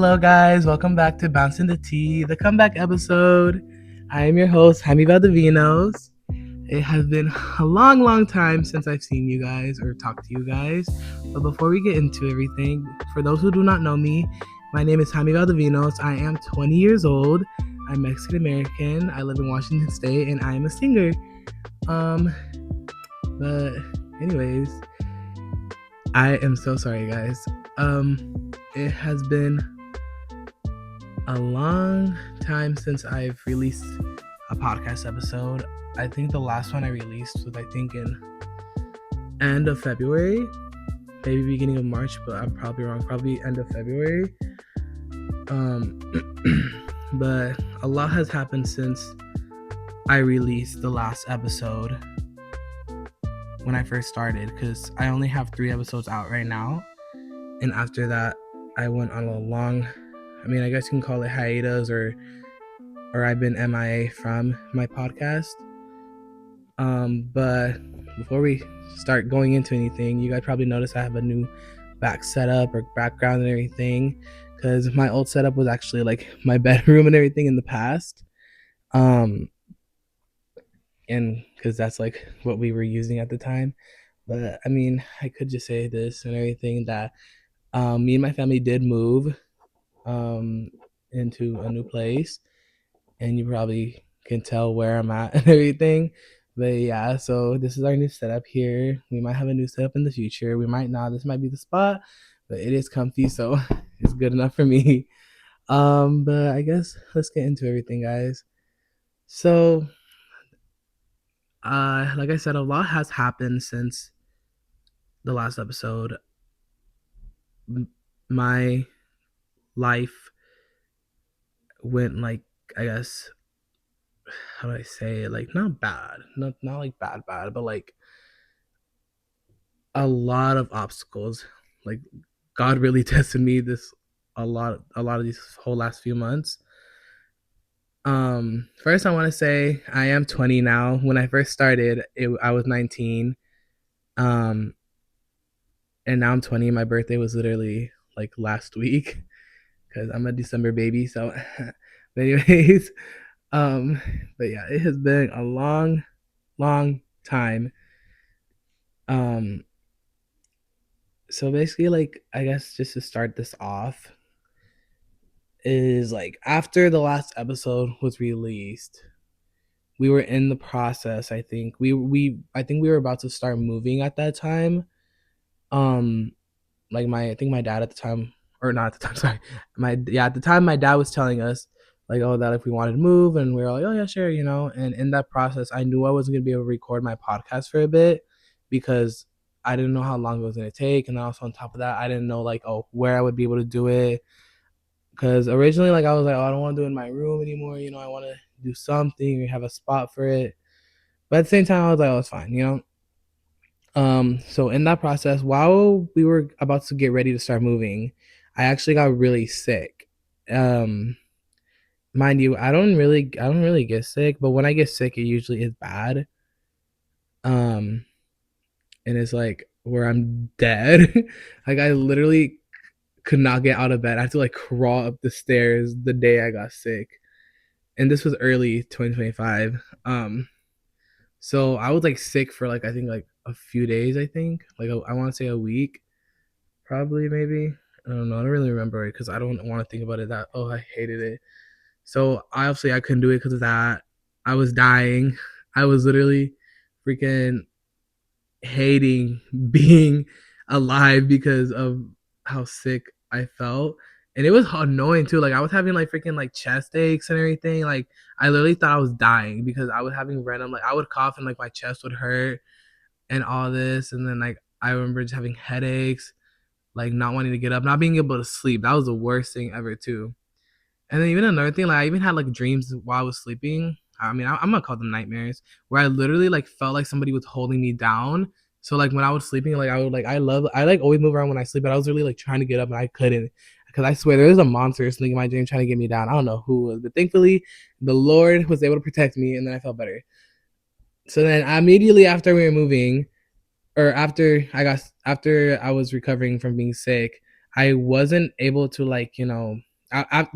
Hello, guys. Welcome back to Bouncin the Tea, the comeback episode. I am your host, Jaime Valdovinos. It has been a long time since I've seen you guys or talked to you guys. But before we get into everything, for those who do not know me, my name is Jaime Valdovinos. I am 20 years old. I'm Mexican American. I live in Washington State, and I am a singer. But anyways, I am so sorry, guys. It has been a long time since I've released a podcast episode. I think the last one I released was in end of February, maybe beginning of March, but I'm probably wrong. Probably end of February. But a lot has happened since I released the last episode when I first started, because I only have 3 episodes out right now, and after that I went on a long, I guess you can call it hiatus, or I've been MIA from my podcast. But before we start going into anything, you guys probably noticed I have a new back setup or background and everything, because my old setup was actually like my bedroom and everything in the past. And because that's like what we were using at the time. But I could just say this and everything, that me and my family did move into a new place, and you probably can tell where I'm at and everything. But yeah, so this is our new setup here. We might have a new setup in the future. We might not. This might be the spot, but it is comfy, so it's good enough for me. But I guess let's get into everything, guys. So, like I said, a lot has happened since the last episode. My life went like, I guess, how do I say it? Like, not bad, not like bad, but like a lot of obstacles. Like, God really tested me this a lot of these whole last few months. First I want to say I am 20 now. When I first started, I was 19. And now I'm 20. My birthday was literally like last week, because I'm a December baby. So, but anyways, but yeah, it has been a long time. So basically, like, I guess just to start this off, is like after the last episode was released, we were in the process. I think we were about to start moving at that time. Like I think my dad at the time, or not at the time, sorry, at the time my dad was telling us like, oh, that if we wanted to move, and we were like, oh yeah, sure, And in that process, I knew I wasn't gonna be able to record my podcast for a bit, because I didn't know how long it was gonna take, and then also on top of that, I didn't know like, oh, where I would be able to do it. Because originally, like, I was like, oh, I don't want to do it in my room anymore. I want to do something or have a spot for it. But at the same time, I was like, oh, it's fine. So in that process, while we were about to get ready to start moving, I actually got really sick. Mind you, I don't really get sick, but when I get sick, it usually is bad. And it's like where I'm dead. Like, I literally could not get out of bed. I had to like crawl up the stairs the day I got sick. And this was early 2025. So I was like sick for like, I think like a few days, I think. Like, I want to say a week, probably, maybe. I don't know. I don't really remember it, because I don't want to think about it that, oh, I hated it. So obviously I couldn't do it because of that. I was dying. I was literally freaking hating being alive because of how sick I felt. And it was annoying too. Like, I was having like freaking like chest aches and everything. Like, I literally thought I was dying, because I was having random, like, I would cough and like my chest would hurt and all this. And then like I remember just having headaches, like not wanting to get up, not being able to sleep. That was the worst thing ever too. And then even another thing, like, I even had like dreams while I was sleeping. I'm gonna call them nightmares, where I literally like felt like somebody was holding me down. So like when I was sleeping, like I like always move around when I sleep, but I was really like trying to get up and I couldn't, because I swear there was a monster or something in my dream trying to get me down. I don't know who it was, but thankfully the Lord was able to protect me, and then I felt better. So then immediately after we were moving, or after I was recovering from being sick, I wasn't able to, like,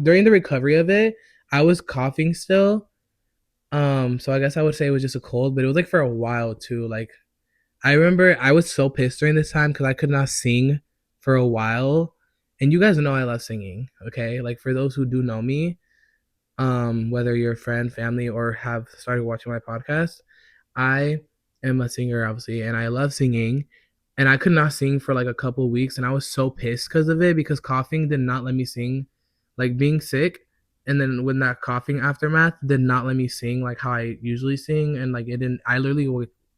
during the recovery of it, I was coughing still. So I guess I would say it was just a cold, but it was like for a while too. Like I remember I was so pissed during this time because I could not sing for a while. And you guys know I love singing, okay? Like for those who do know me, whether you're a friend, family, or have started watching my podcast, I am a singer, obviously, and I love singing. And I could not sing for like a couple weeks, and I was so pissed because of it because coughing did not let me sing. Like being sick, and then when that coughing aftermath did not let me sing like how I usually sing, and like it didn't. I literally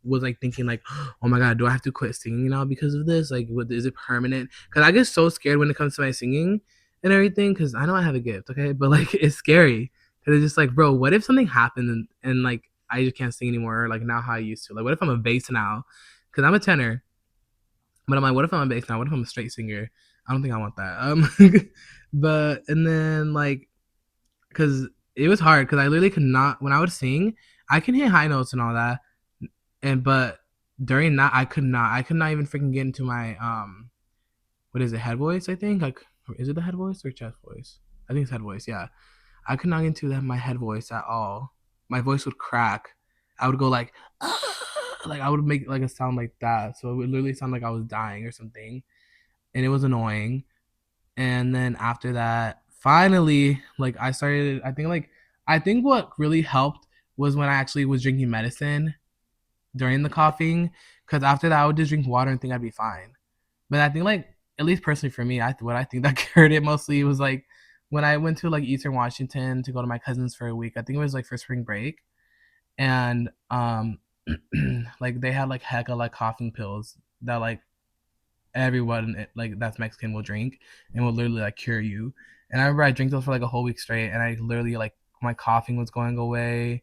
was like thinking like, oh my god, do I have to quit singing now because of this? Like, what is it permanent? Because I get so scared when it comes to my singing and everything. Because I know I have a gift, okay, but like it's scary. Because it's just like, bro, what if something happened and like I just can't sing anymore, or like now how I used to? Like, what if I'm a bass now? Because I'm a tenor, but I'm like, what if I'm a bass now? What if I'm a straight singer? I don't think I want that. But and then like, because it was hard because I literally could not when I would sing, I can hit high notes and all that, and but during that I could not even freaking get into my what is it, head voice? I think like is it the head voice or chest voice? I think it's head voice. Yeah, I could not get into that my head voice at all. My voice would crack. I would go like, like I would make like a sound like that. So it would literally sound like I was dying or something, and it was annoying. And then after that, finally, like I started. I think what really helped was when I actually was drinking medicine during the coughing, because after that I would just drink water and think I'd be fine. But I think like at least personally for me, what I think that cured it mostly was like when I went to like Eastern Washington to go to my cousins for a week. I think it was like for spring break, and like they had like hecka like coughing pills that like everyone like that's Mexican will drink and will literally like cure you. And I remember I drank those for like a whole week straight, and I literally like my coughing was going away,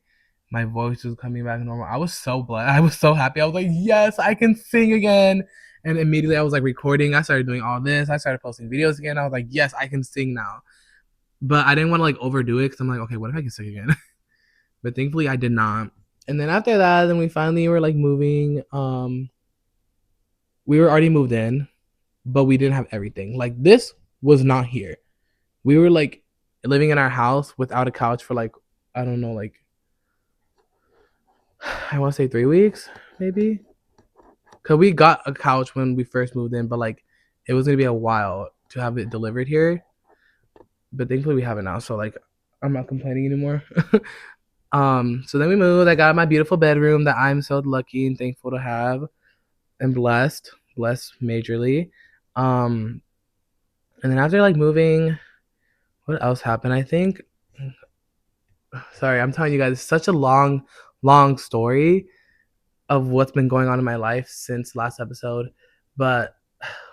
my voice was coming back normal. I was so blessed. I was so happy. I was like, yes, I can sing again. And immediately I was like recording. I started doing all this. I started posting videos again. I was like, yes, I can sing now. But I didn't want to like overdo it because I'm like, okay, what if I can sing again? But thankfully I did not. And then after that, then we finally were like moving. We were already moved in, but we didn't have everything. Like this was not here. We were like living in our house without a couch for like I don't know, like I want to say 3 weeks, maybe. Cause we got a couch when we first moved in, but like it was gonna be a while to have it delivered here. But thankfully we have it now, so like I'm not complaining anymore. So then we moved. I got my beautiful bedroom that I'm so lucky and thankful to have, and blessed majorly. Um, and then after like moving, what else happened? I think. Sorry, I'm telling you guys such a long story of what's been going on in my life since last episode. But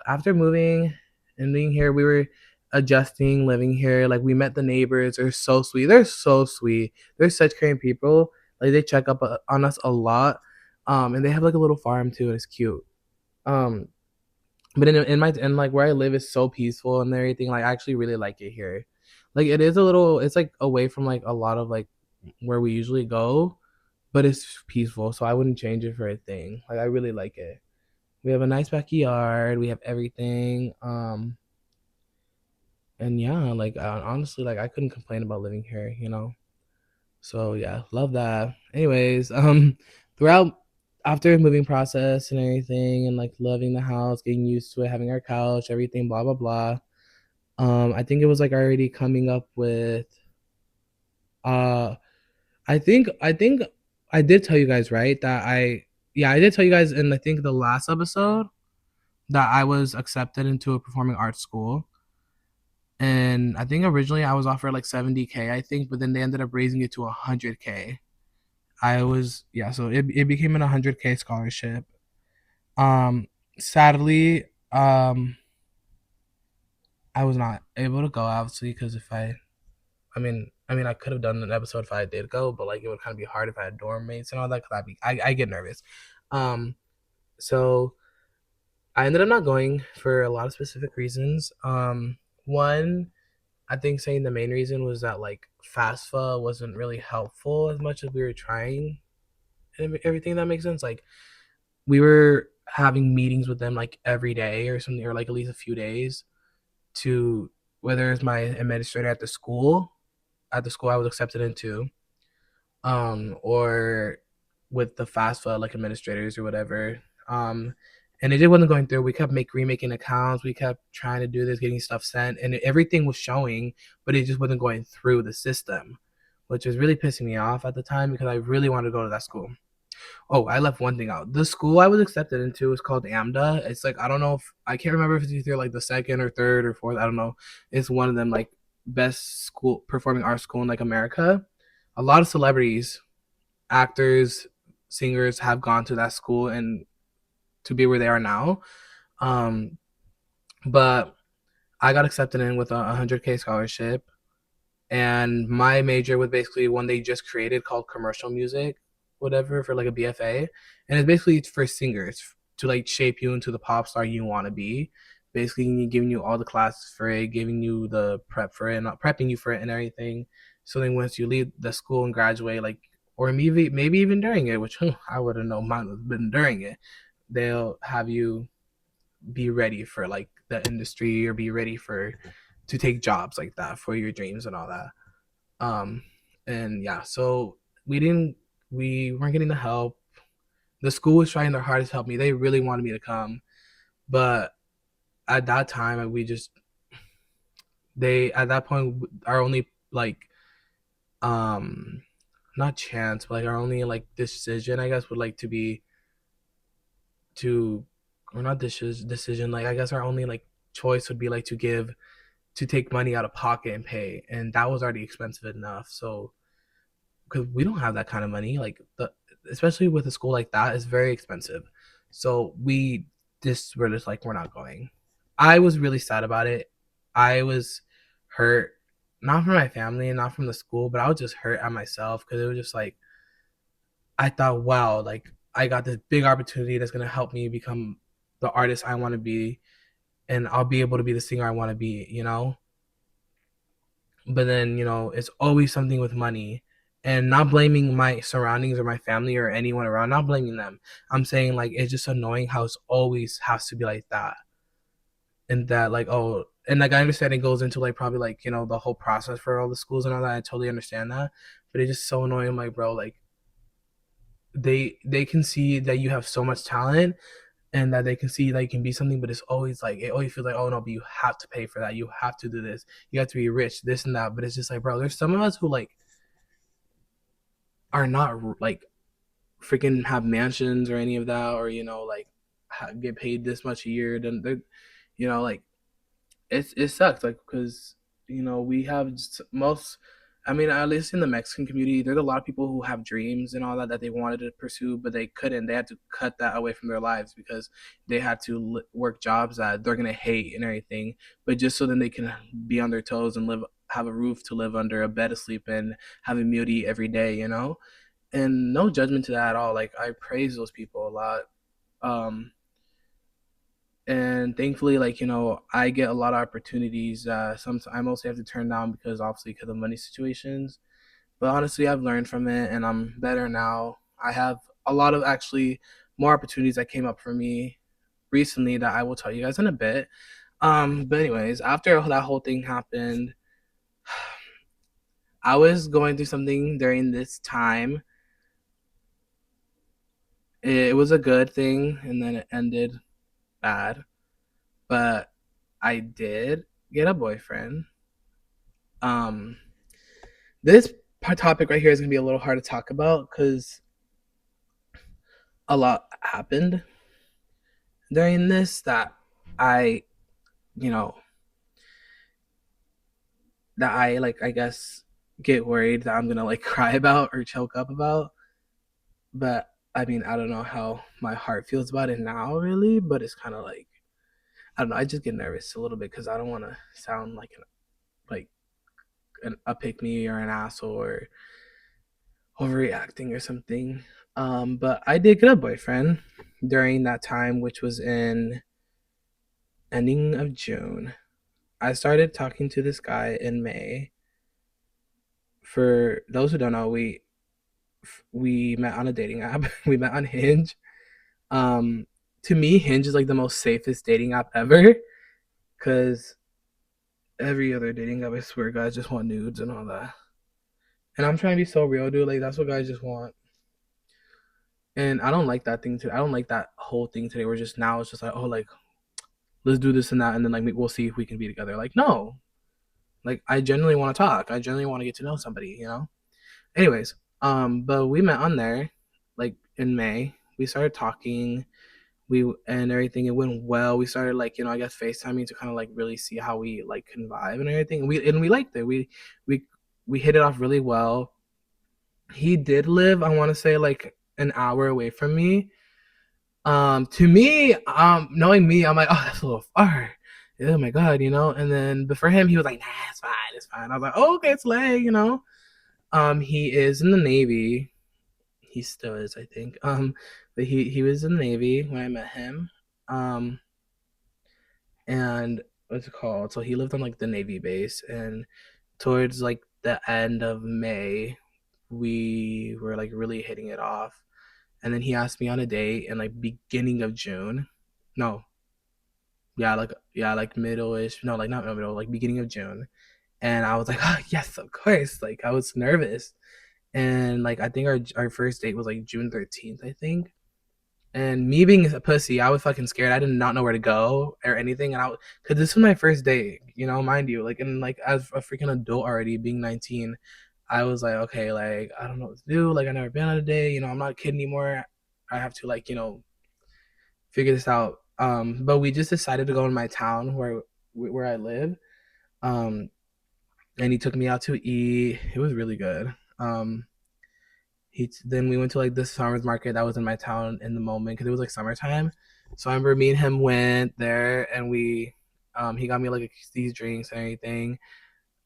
after moving and being here, we were adjusting, living here. Like we met the neighbors. They're so sweet. They're so sweet. They're such caring people. Like they check up on us a lot. And they have like a little farm too, and it's cute. Um, but in my and like where I live is so peaceful and everything. Like I actually really like it here. Like it is a little. It's like away from like a lot of like where we usually go, but it's peaceful. So I wouldn't change it for a thing. Like I really like it. We have a nice backyard. We have everything. And yeah, like honestly, like I couldn't complain about living here. So yeah, love that. Anyways, throughout after the moving process and everything, and like loving the house, getting used to it, having our couch, everything, blah blah blah. I think it was like already coming up with. Uh, I think I did tell you guys right that I did tell you guys in I think the last episode that I was accepted into a performing arts school. And I think originally I was offered like 70K, I think, but then they ended up raising it to 100K. I was yeah, so it became an 100K scholarship. Um, Sadly, I was not able to go obviously because if I mean, I could have done an episode if I did go, but like it would kind of be hard if I had dorm mates and all that. Cause I get nervous. Um, so I ended up not going for a lot of specific reasons. One, I think saying the main reason was that like FAFSA wasn't really helpful as much as we were trying and everything. That makes sense. Like we were having meetings with them like every day or something, or like at least a few days to whether it's my administrator at the school I was accepted into, or with the FAFSA like administrators or whatever. And it just wasn't going through. We kept remaking accounts. We kept trying to do this, getting stuff sent, and everything was showing, but it just wasn't going through the system, which was really pissing me off at the time because I really wanted to go to that school. Oh, I left one thing out. The school I was accepted into is called AMDA. It's like I don't know if I can't remember if it's either like the second or third or fourth. I don't know. It's one of them like best school performing arts school in like America. A lot of celebrities, actors, singers have gone to that school and to be where they are now. Um, but I got accepted in with a 100K scholarship, and my major was basically one they just created called commercial music, whatever, for like a BFA, and it's basically for singers to like shape you into the pop star you want to be. Basically, giving you all the classes for it, giving you the prep for it, not prepping you for it and everything. So then once you leave the school and graduate, like, or maybe even during it, which I wouldn't know, mine was been during it, they'll have you be ready for like the industry or be ready for to take jobs like that for your dreams and all that. Um, and yeah, so we didn't, we weren't getting the help. The school was trying their hardest to help me. They really wanted me to come, but at that time, we just they at that point our only like um not chance, but like our only like decision, I guess, would like to be to or not decision, like I guess our only like choice would be like to take money out of pocket and pay, and that was already expensive enough. So because we don't have that kind of money, like the especially with a school like that, it's very expensive. So we just were just like we're not going. I was really sad about it. I was hurt, not from my family and not from the school, but I was just hurt at myself because it was just like I thought, wow, like I got this big opportunity that's gonna help me become the artist I want to be, and I'll be able to be the singer I want to be, you know. But then it's always something with money, and not blaming my surroundings or my family or anyone around, not blaming them. I'm saying like it's just annoying how it's always has to be like that, and that like, oh, and like I understand it goes into like probably like the whole process for all the schools and all that. I totally understand that, but it's just so annoying. I'm like, bro, like they can see that you have so much talent and that they can see that you can be something, but it's always like it always feels like, oh no, but you have to pay for that, you have to do this, you have to be rich, this and that. But it's just like, bro, there's some of us who like are not like freaking have mansions or any of that, or like get paid this much a year. Then they, like it sucks, like because we have most. I mean, at least in the Mexican community, there's a lot of people who have dreams and all that that they wanted to pursue, but they couldn't. They had to cut that away from their lives because they had to work jobs that they're gonna hate and everything, but just so then they can be on their toes and have a roof to live under, a bed to sleep in, have a meal to eat every day. And no judgment to that at all. Like I praise those people a lot. Um, and thankfully, like I get a lot of opportunities. Some I mostly have to turn down because obviously because of money situations. But honestly, I've learned from it, and I'm better now. I have a lot of actually more opportunities that came up for me recently that I will tell you guys in a bit. But anyways, after that whole thing happened, I was going through something during this time. It was a good thing, and then it ended bad. But I did get a boyfriend. Um, this topic right here is gonna be a little hard to talk about because a lot happened during this that I, you know, that I like. I guess get worried that I'm gonna like cry about or choke up about. But I mean, I don't know how my heart feels about it now, really. But it's kind of like I don't know. I just get nervous a little bit because I don't want to sound like a pick me or an asshole or overreacting or something. But I did get a boyfriend during that time, which was in ending of June. I started talking to this guy in May. For those who don't know, we met on a dating app. We met on Hinge. Um, to me, Hinge is like the most safest dating app ever because every other dating app, I swear, guys just want nudes and all that. And I'm trying to be so real, dude. Like that's what guys just want. And I don't like that thing too. I don't like that whole thing today. Where just now it's just like, oh, like let's do this and that, and then like we'll see if we can be together. Like no, like I genuinely want to talk. I genuinely want to get to know somebody. You know. Anyways, but we met on there, like in May. We started talking. And everything. It went well. We started like I guess FaceTiming to kind of like really see how we like can vibe and everything. And we liked it. We we hit it off really well. He did live, I want to say, like an hour away from me. To me, knowing me, I'm like, oh, that's a little far. Oh my god, And then, but for him, he was like, nah, it's fine, it's fine. I was like, oh, okay, it's late. He is in the Navy. He still is, I think. But he was in the Navy when I met him. Um, and what's it called? So he lived on like the Navy base, and towards like the end of May, we were like really hitting it off. And then he asked me on a date in like beginning of June. No, like middle-ish. No, like not middle, like beginning of June. And I was like, oh yes, of course. Like I was nervous. And like I think our first date was like June 13th, I think. And me being a pussy, I was fucking scared. I did not know where to go or anything. And cause this was my first date, mind you, like, and like as a freaking adult already, being 19, I was like, okay, like, I don't know what to do. Like, I never been on a date, I'm not a kid anymore. I have to like, figure this out. But we just decided to go in my town where I live. Um, and he took me out to eat. It was really good. Then we went to like this farmers market that was in my town in the moment because it was like summertime. So I remember me and him went there and he got me like these drinks and everything.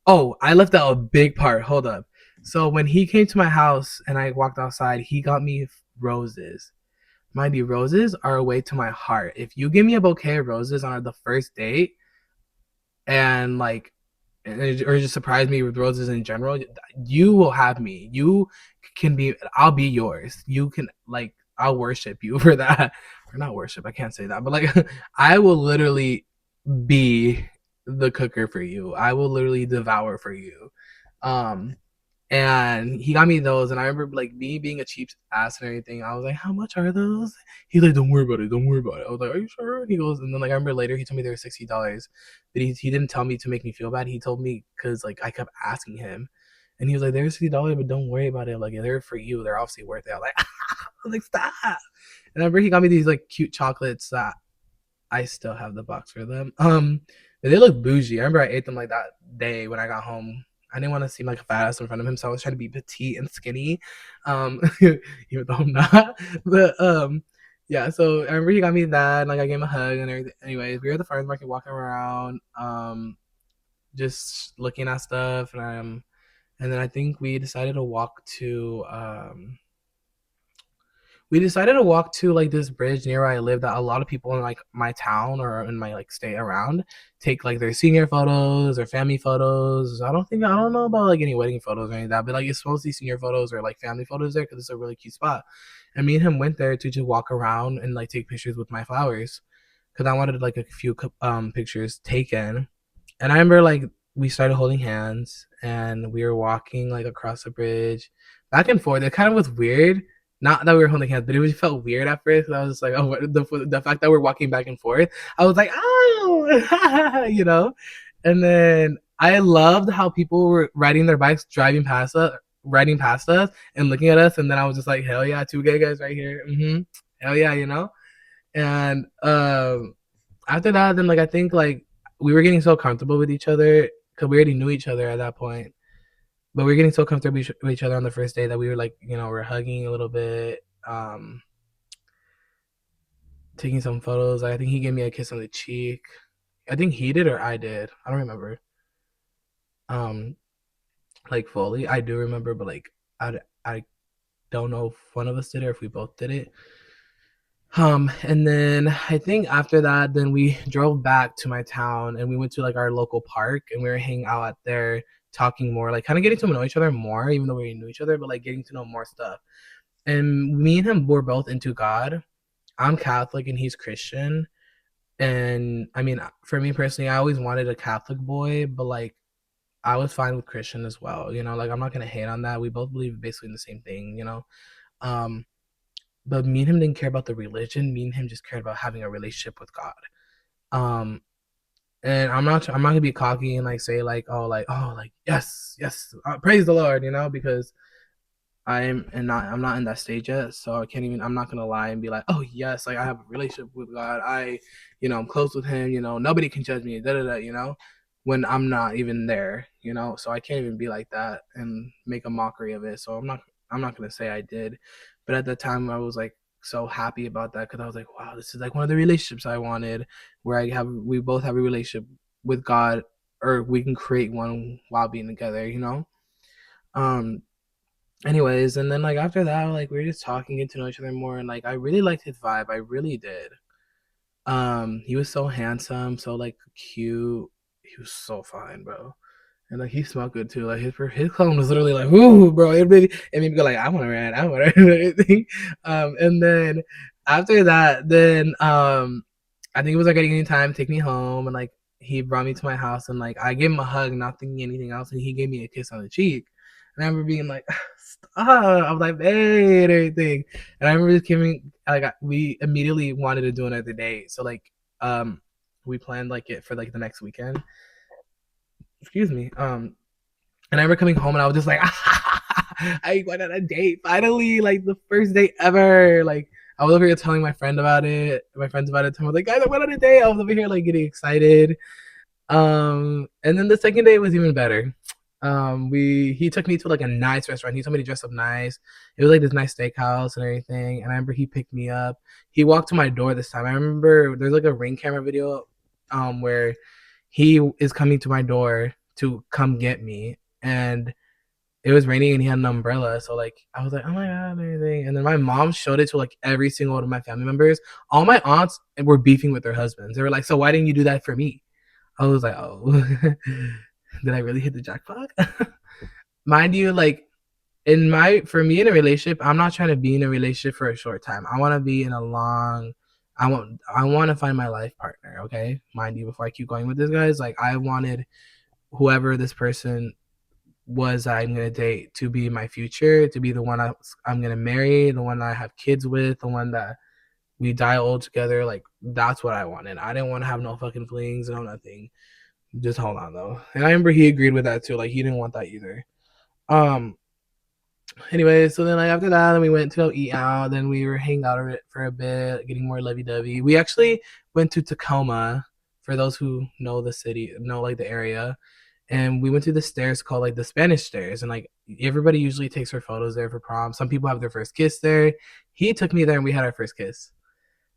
Oh, I left out a big part. Hold up. So when he came to my house and I walked outside, he got me roses. Mind you, roses are a way to my heart. If you give me a bouquet of roses on the first date, and like or just surprise me with roses in general, you will have me. I'll be yours. You can like I'll worship you for that. Or not worship, I can't say that, but like I will literally be the cooker for you. I will literally devour for you. Um and he got me those, and I remember like me being a cheap ass and everything. I was like, "How much are those?" He's like, "Don't worry about it. Don't worry about it." I was like, "Are you sure?" And he goes, and then like I remember later he told me they were $60, but he didn't tell me to make me feel bad. He told me because like I kept asking him, and he was like, "They're $60, but don't worry about it. Like they're for you. They're obviously worth it." I was like, I was like, "Stop!" And I remember he got me these like cute chocolates that I still have the box for them. But they look bougie. I remember I ate them like that day when I got home. I didn't want to seem like a fat ass in front of him, so I was trying to be petite and skinny, even though I'm not. But yeah. So I remember he got me that, and like I gave him a hug and everything. Anyways, we were at the farmers market walking around, just looking at stuff, and then I think we decided to walk to like this bridge near where I live that a lot of people in like my town or in my like state around take like their senior photos or family photos. I don't know about like any wedding photos or any of that, but like it's mostly senior photos or like family photos there because it's a really cute spot. And me and him went there to just walk around and like take pictures with my flowers because I wanted like a few pictures taken. And I remember like we started holding hands and we were walking like across the bridge back and forth. It kind of was weird. Not that we were holding hands, but it just felt weird at first. I was just like, oh, the fact that we're walking back and forth, I was like, oh, And then I loved how people were riding their bikes, riding past us, and looking at us. And then I was just like, hell yeah, two gay guys right here. Hell yeah. And after that, then like I think like we were getting so comfortable with each other because we already knew each other at that point. But we were getting so comfortable with each other on the first day that we were like, we're hugging a little bit, taking some photos. I think he gave me a kiss on the cheek. I think he did or I did. I don't remember. Um, like fully, I do remember, but like I don't know if one of us did it or if we both did it. And then I think after that, then we drove back to my town and we went to like our local park and we were hanging out out there talking more, like kind of getting to know each other more, even though we knew each other, but like getting to know more stuff. And me and him were both into God. I'm Catholic and he's Christian. And I mean, for me personally, I always wanted a Catholic boy, but like I was fine with Christian as well. You know, like I'm not gonna hate on that. We both believe basically in the same thing. You know, um, but me and him didn't care about the religion. Me and him just cared about having a relationship with God. Um, and I'm not gonna be cocky and like say like like yes yes praise the Lord, you know, because I'm not in that stage yet, so I can't even. I'm not gonna lie and be like, oh yes, like I have a relationship with God. I'm close with Him. You know, nobody can judge me. Da da da. You know, when I'm not even there. You know, so I can't even be like that and make a mockery of it. So I'm not gonna say I did, but at the time I was like so happy about that because I was like, wow, this is like one of the relationships I wanted, where we both have a relationship with God, or we can create one while being together. You know. Um, Anyways, and then like after that, like we were just talking, getting to know each other more, and like I really liked his vibe. I really did. He was so handsome, so like cute. He was so fine, bro. And like he smelled good too. Like his cologne was literally like, "Ooh, bro!" It made me go like, "I want to rant, I want to." And then after that, then I think it was like any time take me home, and like he brought me to my house, and like I gave him a hug, not thinking anything else, and he gave me a kiss on the cheek. And I remember being like, "Stop!" I was like, "Hey," and everything. And I remember just giving like we immediately wanted to do another date, so like we planned like it for like the next weekend. Excuse me. And I remember coming home and I was just like, I went on a date finally, like the first date ever. Like I was over here telling my friend about it, my friends about it. I was like, guys, I went on a date. I was over here like getting excited. And then the second day was even better. We He took me to like a nice restaurant. He told me to dress up nice. It was like this nice steakhouse and everything. And I remember he picked me up. He walked to my door this time. I remember there's like a Ring camera video, where he is coming to my door to come get me, and it was raining and he had an umbrella. So like I was like, oh my god, and everything. And then my mom showed it to like every single one of my family members. All my aunts were beefing with their husbands. They were like, so why didn't you do that for me? I was like, oh, did I really hit the jackpot? Mind you, like for me in a relationship, I'm not trying to be in a relationship for a short time. I want to be in a long. I want to find my life partner. Okay, mind you, before I keep going with this, guys, like I wanted whoever this person was I'm gonna date to be my future, to be the one I'm gonna marry, the one that I have kids with, the one that we die old together. Like that's what I wanted. I didn't want to have no fucking flings, no nothing. Just hold on though. And I remember he agreed with that too. Like he didn't want that either. Um. Anyway, so then like after that, then we went to go eat out. Then we were hanging out for a bit, getting more lovey dovey. We actually went to Tacoma. For those who know the city, know like the area, and we went to the stairs called like the Spanish stairs, and like everybody usually takes their photos there for prom. Some people have their first kiss there. He took me there and we had our first kiss.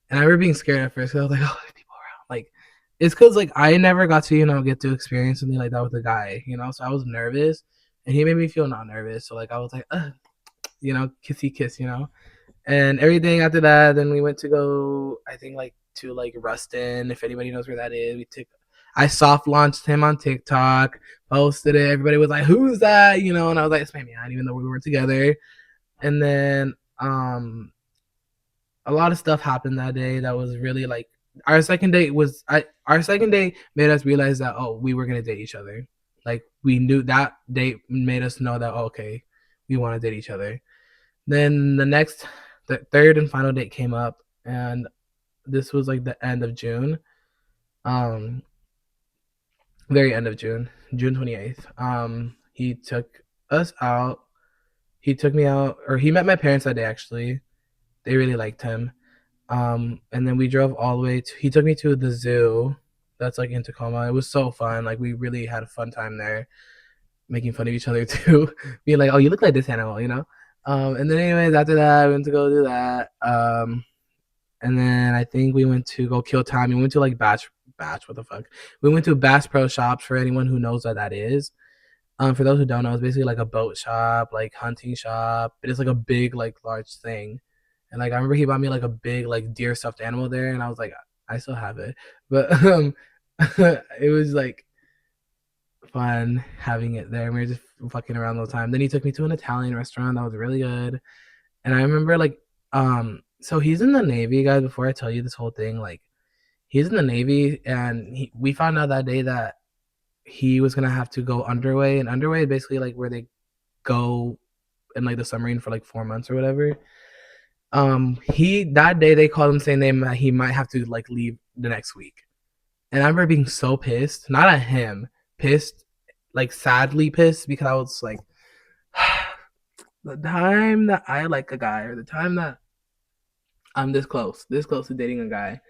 And I remember being scared at first because I was like, oh, there's people around. Like, it's because like I never got to get to experience something like that with a guy, so I was nervous, and he made me feel not nervous. So like I was like, kissy kiss, and everything after that. Then we went to go, I think like to like Ruston, if anybody knows where that is. I soft launched him on TikTok, posted it. Everybody was like, "Who's that?" And I was like, "It's my man," even though we weren't together. And then a lot of stuff happened that day that was really like our second date made us realize that we were gonna date each other. Like we knew that date made us know that okay, we want to date each other. Then the third and final date came up, and this was like the end of June. Um, Very end of June, June 28th. He took us out. He took me out, or he met my parents that day. Actually, they really liked him. And then we drove all the way to. He took me to the zoo. That's like in Tacoma. It was so fun. Like we really had a fun time there, making fun of each other too, being like, "Oh, you look like this animal." And then anyways, after that, I went to go do that. And then I think we went to go kill time. We went to like Batch. What the fuck? We went to Bass Pro Shops, for anyone who knows what that is. For those who don't know, it's basically like a boat shop, like hunting shop. But it's like a big, like large thing. And like I remember he bought me like a big like deer stuffed animal there, and I was like, I still have it. But it was like fun having it there. We were just fucking around the whole time. Then he took me to an Italian restaurant that was really good. And I remember like so he's in the Navy, guys, before I tell you this whole thing, like He's in the Navy, and we found out that day that he was gonna have to go underway, and underway is basically like where they go in like the submarine for like 4 months or whatever. He that day they called him saying that he might have to like leave the next week, and I remember being so pissed, not at him, pissed, like sadly pissed because I was like, the time that I like a guy or the time that I'm this close to dating a guy,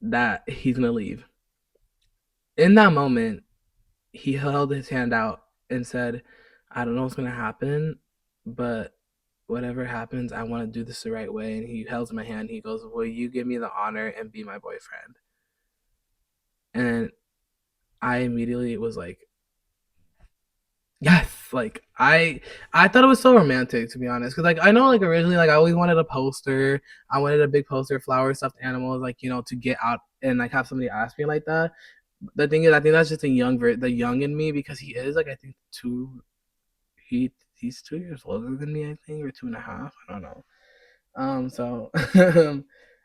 that he's gonna leave. In that moment, he held his hand out and said, I don't know what's gonna happen, but whatever happens, I want to do this the right way. And he held my hand. He goes, will you give me the honor and be my boyfriend? And I immediately was like, yes. Like I thought it was so romantic, to be honest, because like I know like originally like I always wanted a poster. I wanted a big poster, flower stuffed animals, like to get out and like have somebody ask me like that. The thing is, I think that's just the young in me, because he is like, I think he's 2 years older than me, I think, or 2.5. I don't know. So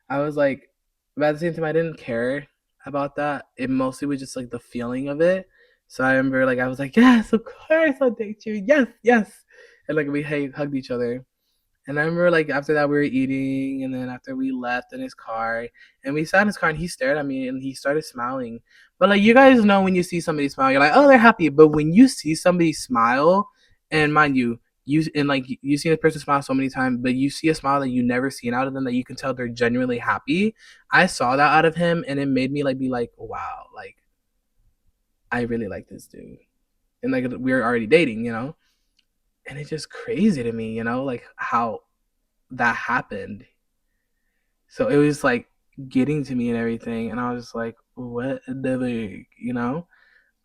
I was like, but at the same time, I didn't care about that. It mostly was just like the feeling of it. So I remember like I was like, yes, of course I'll date you. Yes, yes. And like we hugged each other. And I remember like after that we were eating, and then after we left in his car, and we sat in his car, and he stared at me and he started smiling. But like you guys know, when you see somebody smile, you're like, oh, they're happy. But when you see somebody smile, and mind you, you see a person smile so many times, but you see a smile that you never seen out of them, that you can tell they're genuinely happy. I saw that out of him, and it made me like be like, wow, like I really like this dude. And like we were already dating. And it's just crazy to me, like how that happened. So it was like getting to me and everything, and I was just like, what the fuck?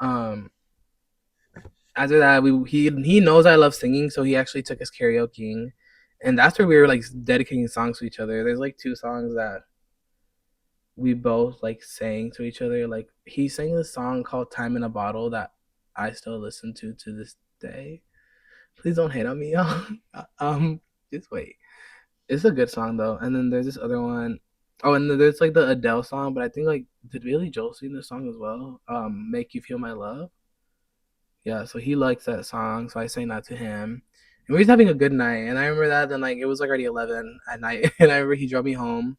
Um, After that, he knows I love singing, so he actually took us karaokeing, and that's where we were like dedicating songs to each other. There's like two songs that we both like sang to each other. Like he sang this song called "Time in a Bottle" that I still listen to this day. Please don't hate on me, y'all. Just wait. It's a good song though. And then there's this other one. Oh, and then there's like the Adele song, but I think like did Billy Joel sing this song as well? "Make You Feel My Love." Yeah, so he likes that song, so I sang that to him. And we were just having a good night. And I remember that then like it was like already 11 at night, and I remember he drove me home,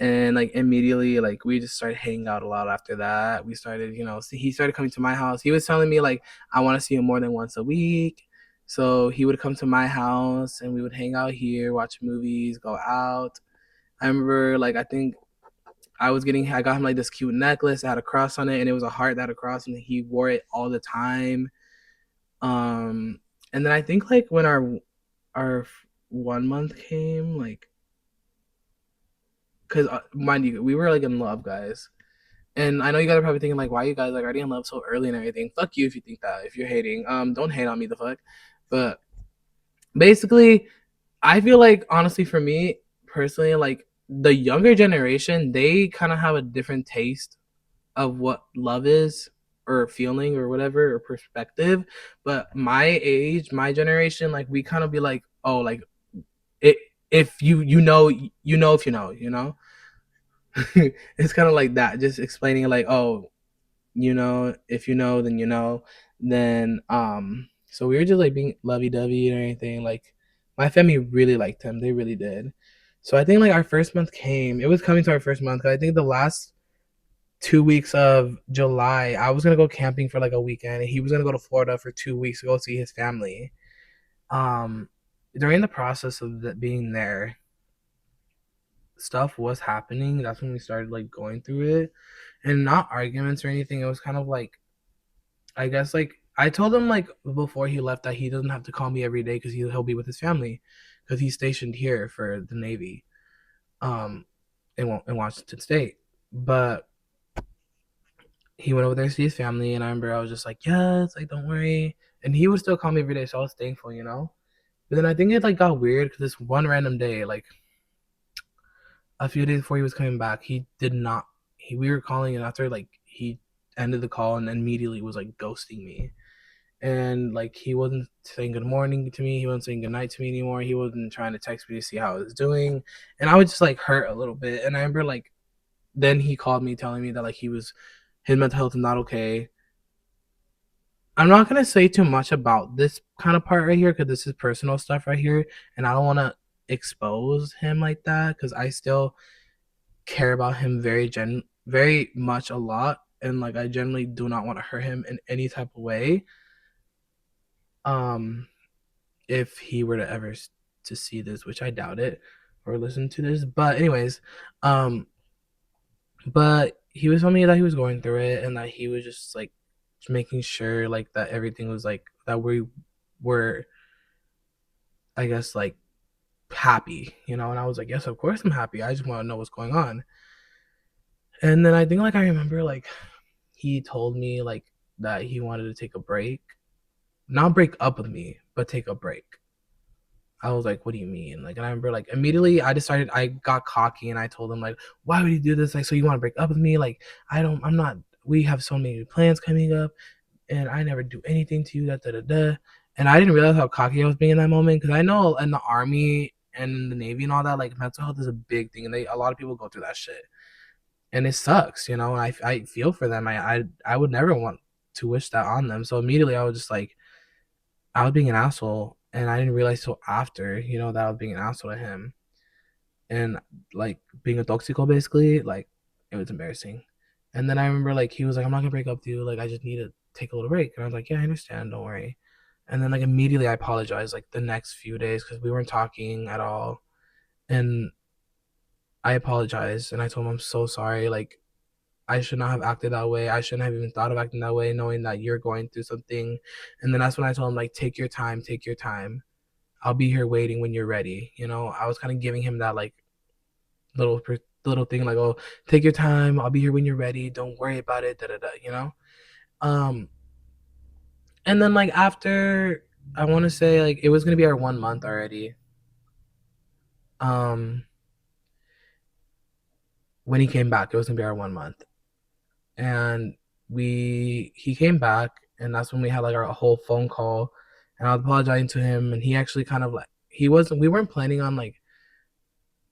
and like immediately like we just started hanging out a lot after that. We started, he started coming to my house. He was telling me like I want to see him more than once a week. So he would come to my house and we would hang out here, watch movies, go out. I remember like I think I got him like this cute necklace that had a cross on it, and it was a heart that had a cross, and he wore it all the time. Um and then I think like when our 1 month came, like, because mind you, we were like in love, guys. And I know you guys are probably thinking like, why you guys like already in love so early and everything. Fuck you if you think that. If you're hating, don't hate on me, the fuck. But basically, I feel like honestly, for me personally, like the younger generation, they kind of have a different taste of what love is, or feeling, or whatever, or perspective. But my age, my generation, like we kind of be like, oh, like it. If if it's kind of like that, just explaining like, oh, if then so we were just like being lovey-dovey and everything. Like my family really liked him, they really did. So I think like our first month came, it was coming to our first month, 'cause I think the last 2 weeks of July I was gonna go camping for like a weekend, and he was gonna go to Florida for 2 weeks to go see his family. um During the process of that being there, stuff was happening. That's when we started like going through it, and not arguments or anything. It was kind of like, I guess like I told him like before he left that he doesn't have to call me every day because he'll be with his family, because he's stationed here for the Navy, um, in Washington State. But he went over there to see his family, and I remember I was just like, yes, like don't worry, and he would still call me every day, so I was thankful. But then I think it like got weird because this one random day, like a few days before he was coming back, he did not. We were calling, and after like he ended the call and immediately was like ghosting me, and like he wasn't saying good morning to me, he wasn't saying good night to me anymore, he wasn't trying to text me to see how I was doing, and I was just like hurt a little bit. And I remember like then he called me telling me that like his mental health is not okay. I'm not gonna say too much about this kind of part right here because this is personal stuff right here, and I don't want to expose him like that because I still care about him very much a lot, and like I generally do not want to hurt him in any type of way. Um, if he were to ever to see this, which I doubt it, or listen to this, but anyways, um, but he was telling me that he was going through it and that he was just like making sure like that everything was like that we were, I guess, like happy, you know. And I was like, yes, of course I'm happy. I just want to know what's going on. And then I think like I remember like he told me like that he wanted to take a break, not break up with me, but take a break. I was like, what do you mean? Like, and I remember like immediately I got cocky and I told him like, why would you do this? Like, so you want to break up with me? Like, I'm not, we have so many plans coming up and I never do anything to you, da da da da. And I didn't realize how cocky I was being in that moment because I know in the army and in the navy and all that, like mental health is a big thing, and a lot of people go through that shit, and it sucks, you know. I feel for them. I would never want to wish that on them. So immediately I was just like, I was being an asshole, and I didn't realize till after, you know, that I was being an asshole to him, and like being a toxico basically. Like it was embarrassing. And then I remember like he was like, I'm not gonna break up with you. Like I just need to take a little break. And I was like, yeah, I understand. Don't worry. And then like immediately I apologized like the next few days because we weren't talking at all. And I apologized and I told him I'm so sorry. Like I should not have acted that way. I shouldn't have even thought of acting that way, knowing that you're going through something. And then that's when I told him like, take your time, take your time. I'll be here waiting when you're ready. You know, I was kind of giving him that like little little thing like, oh, take your time. I'll be here when you're ready. Don't worry about it. Da da da. You know. Um, and then like after, I want to say like it was gonna be our 1 month already. Um, when he came back, it was gonna be our 1 month, and he came back, and that's when we had like our whole phone call, and I was apologizing to him, and he actually kind of like he wasn't. We weren't planning on like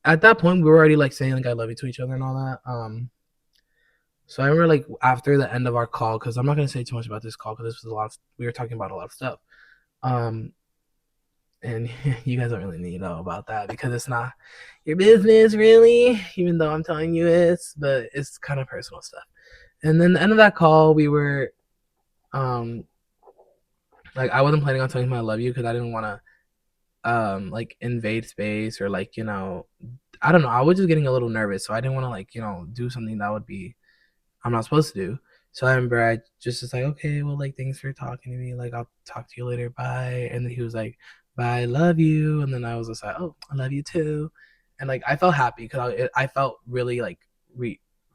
at that point we were already like saying like I love you to each other and all that. So I remember like after the end of our call, because I'm not gonna say too much about this call because this was a lot. We were talking about a lot of stuff. Um, and you guys don't really need to know about that because it's not your business really, even though I'm telling you it's, but it's kind of personal stuff. And then the end of that call, we were um like I wasn't planning on telling him I love you because I didn't want to like invade space or like, you know, I don't know, I was just getting a little nervous, so I didn't want to like, you know, do something that would be I'm not supposed to do. So I remember I just was like, okay, well, like, thanks for talking to me. Like, I'll talk to you later. Bye. And then he was like, bye, love you. And then I was just like, oh, I love you too. And like, I felt happy because I felt really like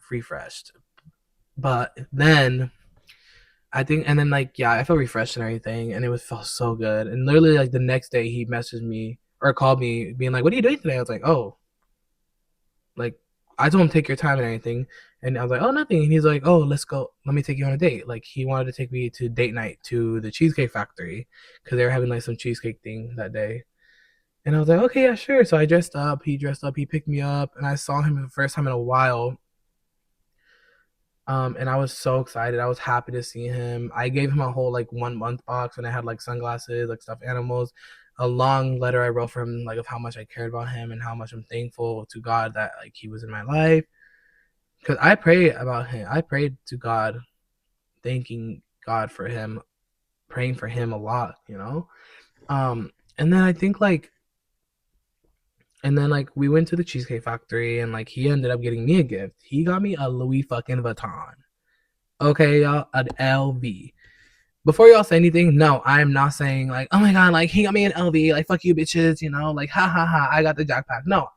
refreshed. But then I think, and then like, yeah, I felt refreshed and everything. And it was felt so good. And literally, like, the next day he messaged me or called me being like, what are you doing today? I was like, oh, like I told him take your time and everything, and I was like, oh, nothing. And he's like, oh, let's go. Let me take you on a date. Like he wanted to take me to date night to the Cheesecake Factory because they were having like some cheesecake thing that day. And I was like, okay, yeah, sure. So I dressed up. He dressed up. He picked me up, and I saw him for the first time in a while. And I was so excited. I was happy to see him. I gave him a whole like 1 month box, and I had like sunglasses, like stuffed animals, a long letter I wrote for him, like of how much I cared about him and how much I'm thankful to God that like he was in my life. Because I pray about him. I prayed to God, thanking God for him, praying for him a lot, you know. And then I think like, and then like we went to the Cheesecake Factory, and like he ended up getting me a gift. He got me a Louis fucking Vuitton. Okay, y'all, an LV. Before y'all say anything, no, I am not saying like, oh my god, like he got me an LV, like fuck you bitches, you know, like ha ha ha, I got the jackpot. No,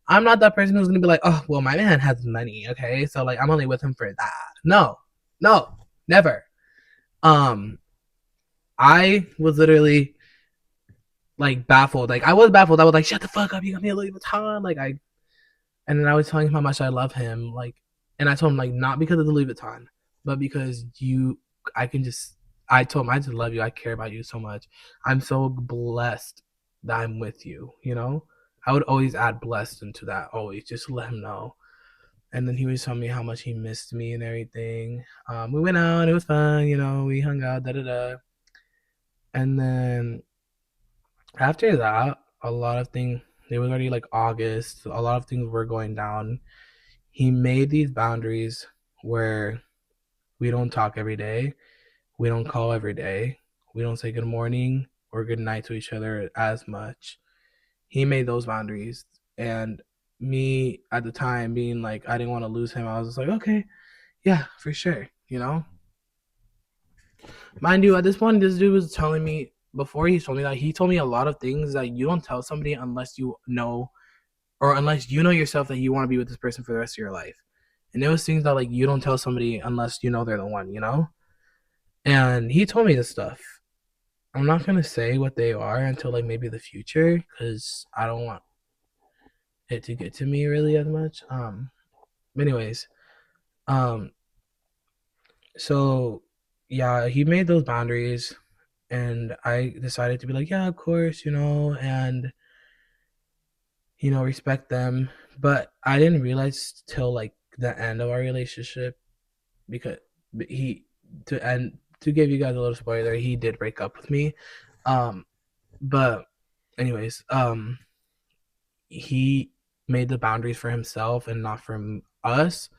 I'm not that person who's gonna be like, oh well, my man has money, okay, so like I'm only with him for that. No, no, never. Um, I was literally like baffled. Like I was baffled. I was like, shut the fuck up, you got me a Louis Vuitton. Like I, and then I was telling him how much I love him. Like, and I told him like not because of the Louis Vuitton, but because you, I can just. I told him I just love you. I care about you so much. I'm so blessed that I'm with you. You know, I would always add blessed into that. Always just to let him know. And then he was telling me how much he missed me and everything. We went out, it was fun, we hung out, da da da. And then after that, a lot of things, it was already like August, a lot of things were going down. He made these boundaries where we don't talk every day, we don't call every day, we don't say good morning or good night to each other as much. He made those boundaries. And me at the time being like, I didn't want to lose him, I was just like, okay, yeah, for sure, Mind you, at this point, this dude was telling me before he told me that he told me a lot of things that you don't tell somebody unless you know, or unless you know yourself that you want to be with this person for the rest of your life. And it was things that like you don't tell somebody unless you know they're the one. And he told me this stuff. I'm not gonna say what they are until like maybe the future because I don't want it to get to me really as much. Anyways, um, so yeah, he made those boundaries, and I decided to be like, yeah, of course, and respect them. But I didn't realize till like the end of our relationship because he to give you guys a little spoiler, he did break up with me. Um, but anyways, he made the boundaries for himself and not for us.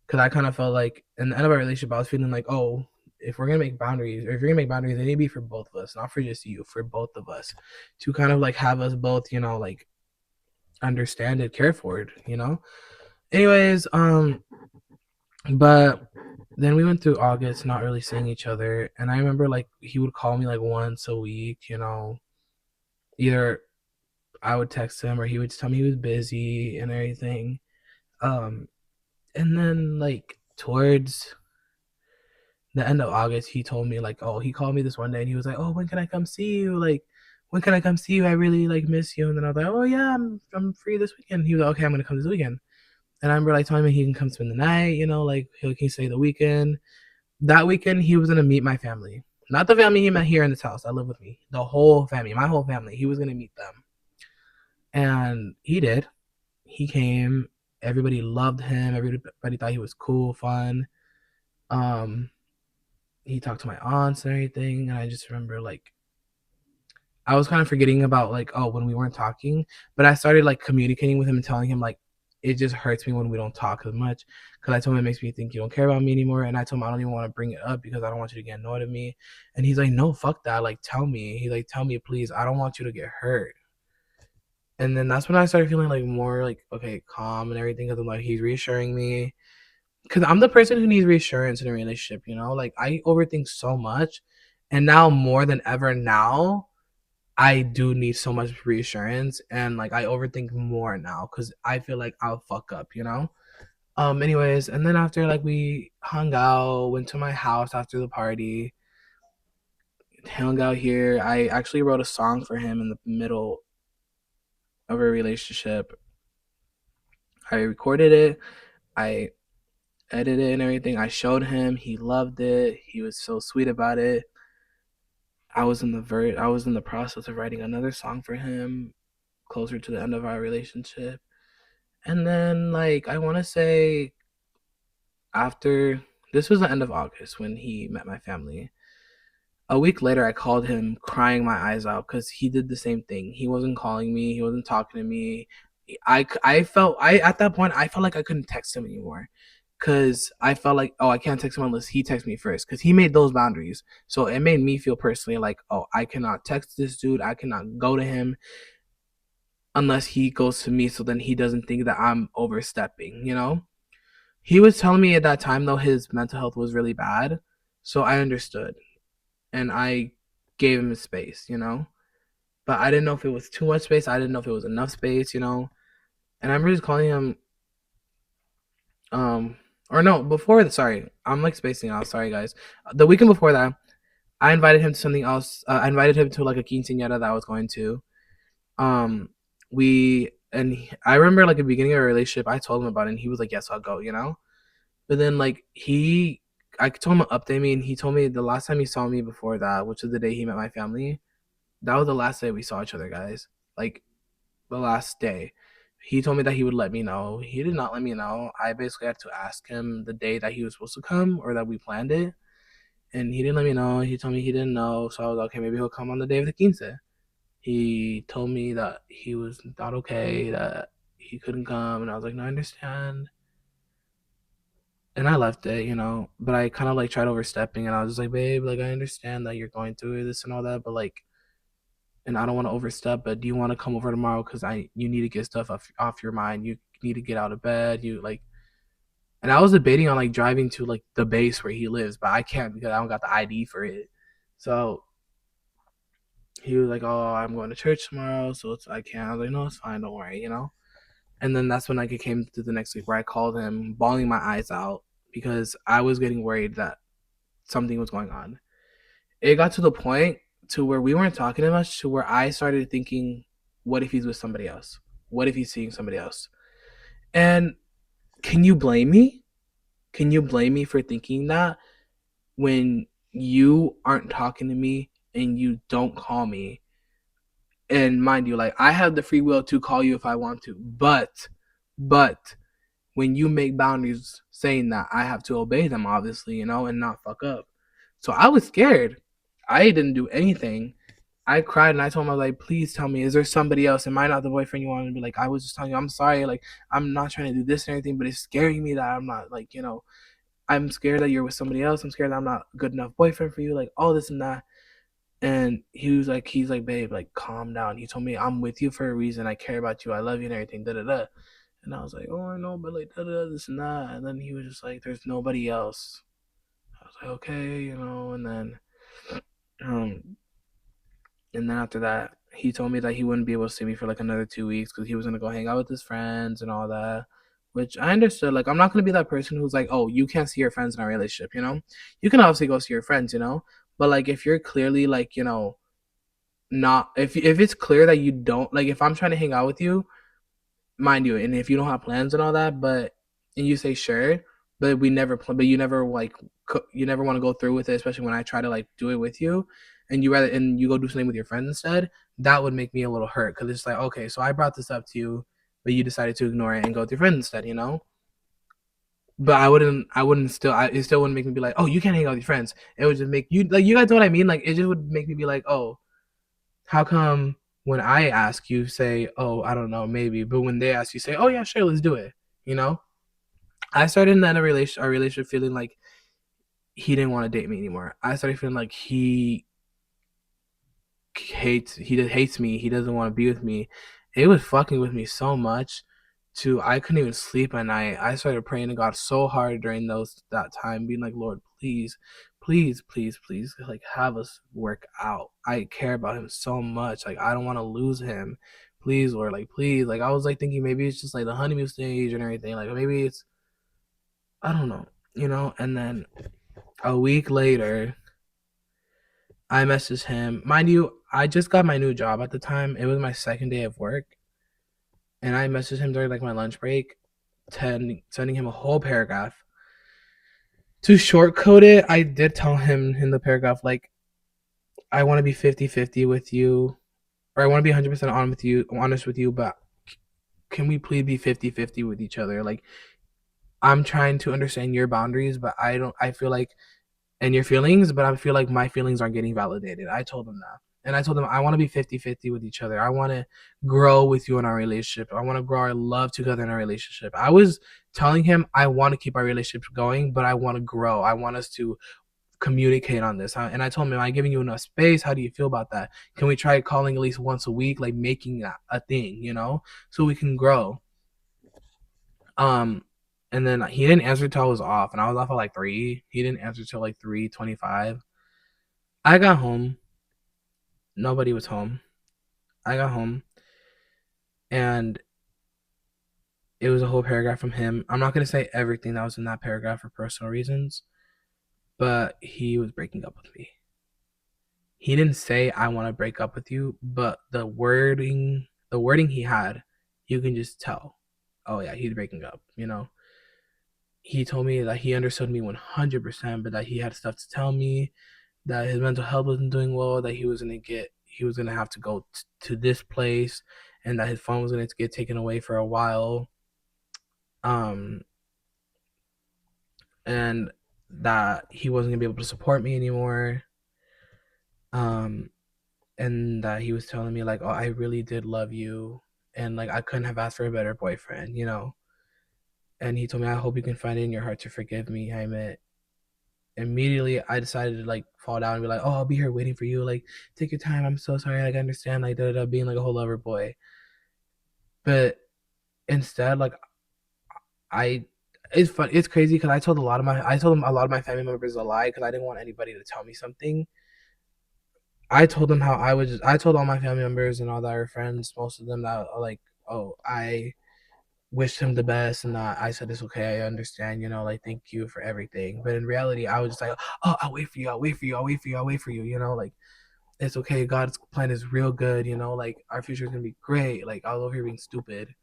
Because I kind of felt like in the end of our relationship, I was feeling like, oh, if we're gonna make boundaries, or if you're gonna make boundaries, they need to be for both of us, not for just you, for both of us, to kind of like have us both, like understand it, care for it. Anyways, but then we went through August not really seeing each other, and I remember like he would call me like once a week. Either I would text him or he would tell me he was busy and everything. Um, and then like towards the end of August, he told me like, oh, he called me this one day and he was like, oh, when can I come see you? Like, when can I come see you? I really like miss you. And then I was like, oh yeah, I'm free this weekend. He was like, okay, I'm gonna come this weekend. And I remember like telling him he can come spend the night, like he can stay the weekend. That weekend he was gonna meet my family. Not the family he met here in this house that live with me. The whole family, my whole family. He was gonna meet them. And he did. He came. Everybody loved him. Everybody thought he was cool, fun. Um, he talked to my aunts and everything, and I just remember like I was kind of forgetting about like, oh, when we weren't talking, but I started like communicating with him and telling him like it just hurts me when we don't talk as much because I told him it makes me think you don't care about me anymore, and I told him I don't even want to bring it up because I don't want you to get annoyed at me, and he's like, no, fuck that, like tell me. He's like, tell me please, I don't want you to get hurt. And then that's when I started feeling like more like okay, calm and everything because I'm like he's reassuring me because I'm the person who needs reassurance in a relationship. Like I overthink so much, and now more than ever now I do need so much reassurance, and like I overthink more now because I feel like I'll fuck up. Anyways, and then after like we hung out, went to my house after the party, hung out here. I actually wrote a song for him in the middle of a relationship. I recorded it, I edited it and everything. I showed him, he loved it. He was so sweet about it. I was in the process of writing another song for him closer to the end of our relationship. And then like I want to say after this was the end of August when he met my family. A week later I called him crying my eyes out cuz he did the same thing. He wasn't calling me, he wasn't talking to me. I felt I at that point I felt like I couldn't text him anymore cuz I felt like oh I can't text him unless he texts me first cuz he made those boundaries. So it made me feel personally like oh I cannot text this dude, I cannot go to him unless he goes to me so then he doesn't think that I'm overstepping. He was telling me at that time though his mental health was really bad, so I understood and I gave him his space. But I didn't know if it was too much space. I didn't know if it was enough space. And I remember just calling him, um, or no, before. Sorry, I'm like spacing out. Sorry, guys. The weekend before that, I invited him to something else. I invited him to like a quinceañera that I was going to. Um, I remember like at the beginning of our relationship, I told him about it, and he was like, "Yes, I'll go." But then like I told him to update me, and he told me the last time he saw me before that, which is the day he met my family, that was the last day we saw each other, guys. Like the last day. He told me that he would let me know. He did not let me know. I basically had to ask him the day that he was supposed to come or that we planned it. And he didn't let me know. He told me he didn't know. So I was like, okay, maybe he'll come on the day of the quince. He told me that he was not okay, that he couldn't come. And I was like, no, I understand. And I left it, but I kind of like tried overstepping. And I was just like, babe, like, I understand that you're going through this and all that. But like, and I don't want to overstep, but do you want to come over tomorrow? Because you need to get stuff off your mind. You need to get out of bed. You like, and I was debating on like driving to like the base where he lives, but I can't because I don't got the ID for it. So he was like, "Oh, I'm going to church tomorrow, so I can't." I was like, "No, it's fine, don't worry." And then that's when like it came to the next week where I called him, bawling my eyes out because I was getting worried that something was going on. It got to the point to where we weren't talking as much, to where I started thinking, "What if he's with somebody else? What if he's seeing somebody else?" And can you blame me? Can you blame me for thinking that when you aren't talking to me and you don't call me? And mind you, like, I have the free will to call you if I want to, but when you make boundaries saying that, I have to obey them, obviously, and not fuck up. So I was scared. I didn't do anything. I cried and I told him, I was like, please tell me, is there somebody else? Am I not the boyfriend you wanted to be? Like, I was just telling you, I'm sorry. Like, I'm not trying to do this or anything, but it's scaring me that I'm not, like, I'm scared that you're with somebody else. I'm scared that I'm not a good enough boyfriend for you. Like, all this and that. And he's like, babe, like, calm down. He told me, I'm with you for a reason. I care about you. I love you and everything. Da da da. And I was like, oh, I know, but like, da da, this and that. And then he was just like, there's nobody else. I was like, okay, and then, um, and then after that, he told me that he wouldn't be able to see me for like another 2 weeks because he was gonna go hang out with his friends and all that. Which I understood. Like, I'm not gonna be that person who's like, oh, you can't see your friends in our relationship. You can obviously go see your friends. But like, if you're clearly like, not if it's clear that you don't like, if I'm trying to hang out with you, mind you, and if you don't have plans and all that, and you say sure, but you never like you never want to go through with it, especially when I try to like do it with you, and you go do something with your friends instead, that would make me a little hurt because it's like, okay, so I brought this up to you, but you decided to ignore it and go with your friends instead. But I wouldn't still, it still wouldn't make me be like, oh, you can't hang out with your friends. It would just make you like, you guys know what I mean? Like, it just would make me be like, oh, how come when I ask you say, oh, I don't know, maybe, but when they ask you say, oh yeah, sure, let's do it. You know, I started in that our relationship feeling like he didn't want to date me anymore. I started feeling like he hates me. He doesn't want to be with me. It was fucking with me so much to I couldn't even sleep at night. I started praying to God so hard during that time, being like, Lord, please, please, please, please, like, have us work out. I care about him so much. Like, I don't want to lose him. Please, Lord, like, please. Like, I was like thinking maybe it's just like the honeymoon stage and everything. Like, maybe it's, I don't know. And then a week later, I messaged him. Mind you, I just got my new job at the time. It was my second day of work. And I messaged him during like my lunch break, sending him a whole paragraph. To shortcode it, I did tell him in the paragraph, like, I want to be 50-50 with you, or I want to be 100% honest with you, but can we please be 50-50 with each other? Like, I'm trying to understand your boundaries, but I feel like, and your feelings, but I feel like my feelings aren't getting validated. I told him that. And I told him I want to be 50-50 with each other. I want to grow with you in our relationship. I want to grow our love together in our relationship. I was telling him I want to keep our relationship going, but I want to grow. I want us to communicate on this. And I told him, am I giving you enough space? How do you feel about that? Can we try calling at least once a week, like making that a thing, so we can grow? Um, and then he didn't answer till I was off, and I was off at like 3. He didn't answer till like 3:25. I got home. Nobody was home. I got home, and it was a whole paragraph from him. I'm not gonna say everything that was in that paragraph for personal reasons, but he was breaking up with me. He didn't say I want to break up with you, but the wording he had, you can just tell. Oh yeah, he's breaking up. He told me that he understood me 100%, but that he had stuff to tell me, that his mental health wasn't doing well, that he was gonna have to go to this place, and that his phone was going to get taken away for a while. Um, and that he wasn't going to be able to support me anymore. Um, and that he was telling me like, "Oh, I really did love you, and like I couldn't have asked for a better boyfriend," you know. And he told me, "I hope you can find it in your heart to forgive me, Jaime." Immediately, I decided to like fall down and be like, "Oh, I'll be here waiting for you. Like, take your time. I'm so sorry. Like, I understand. Like, da da da," being like a whole lover boy. But instead, like, I, it's fun. It's crazy because I told them a lot of my family members a lie because I didn't want anybody to tell me something. I told them how I told all my family members and all that are friends, most of them that are like, "Oh, I wished him the best and that I said it's okay, I understand, you know, like thank you for everything." But in reality, I was just like, "Oh, I'll wait for you, I'll wait for you, I'll wait for you, I'll wait for you," you know, like it's okay, God's plan is real good, you know, like our future is gonna be great. Like I was over here being stupid.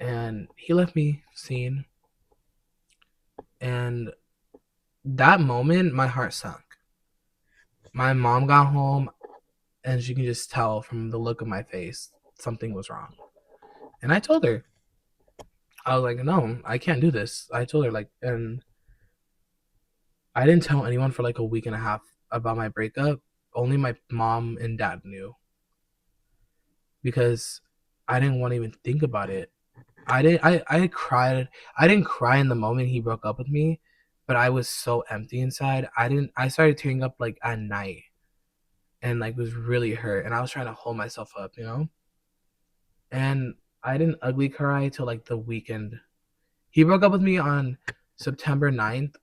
And he left me seen. And that moment my heart sunk. My mom got home and she can just tell from the look of my face something was wrong. And I told her, I was like, "No, I can't do this." I told her like, and I didn't tell anyone for like a week and a half about my breakup. Only my mom and dad knew because I didn't want to even think about it. I cried. I didn't cry in the moment he broke up with me, but I was so empty inside. I started tearing up like at night and like was really hurt and I was trying to hold myself up, you know? And I didn't ugly cry till like the weekend. He broke up with me on September 9th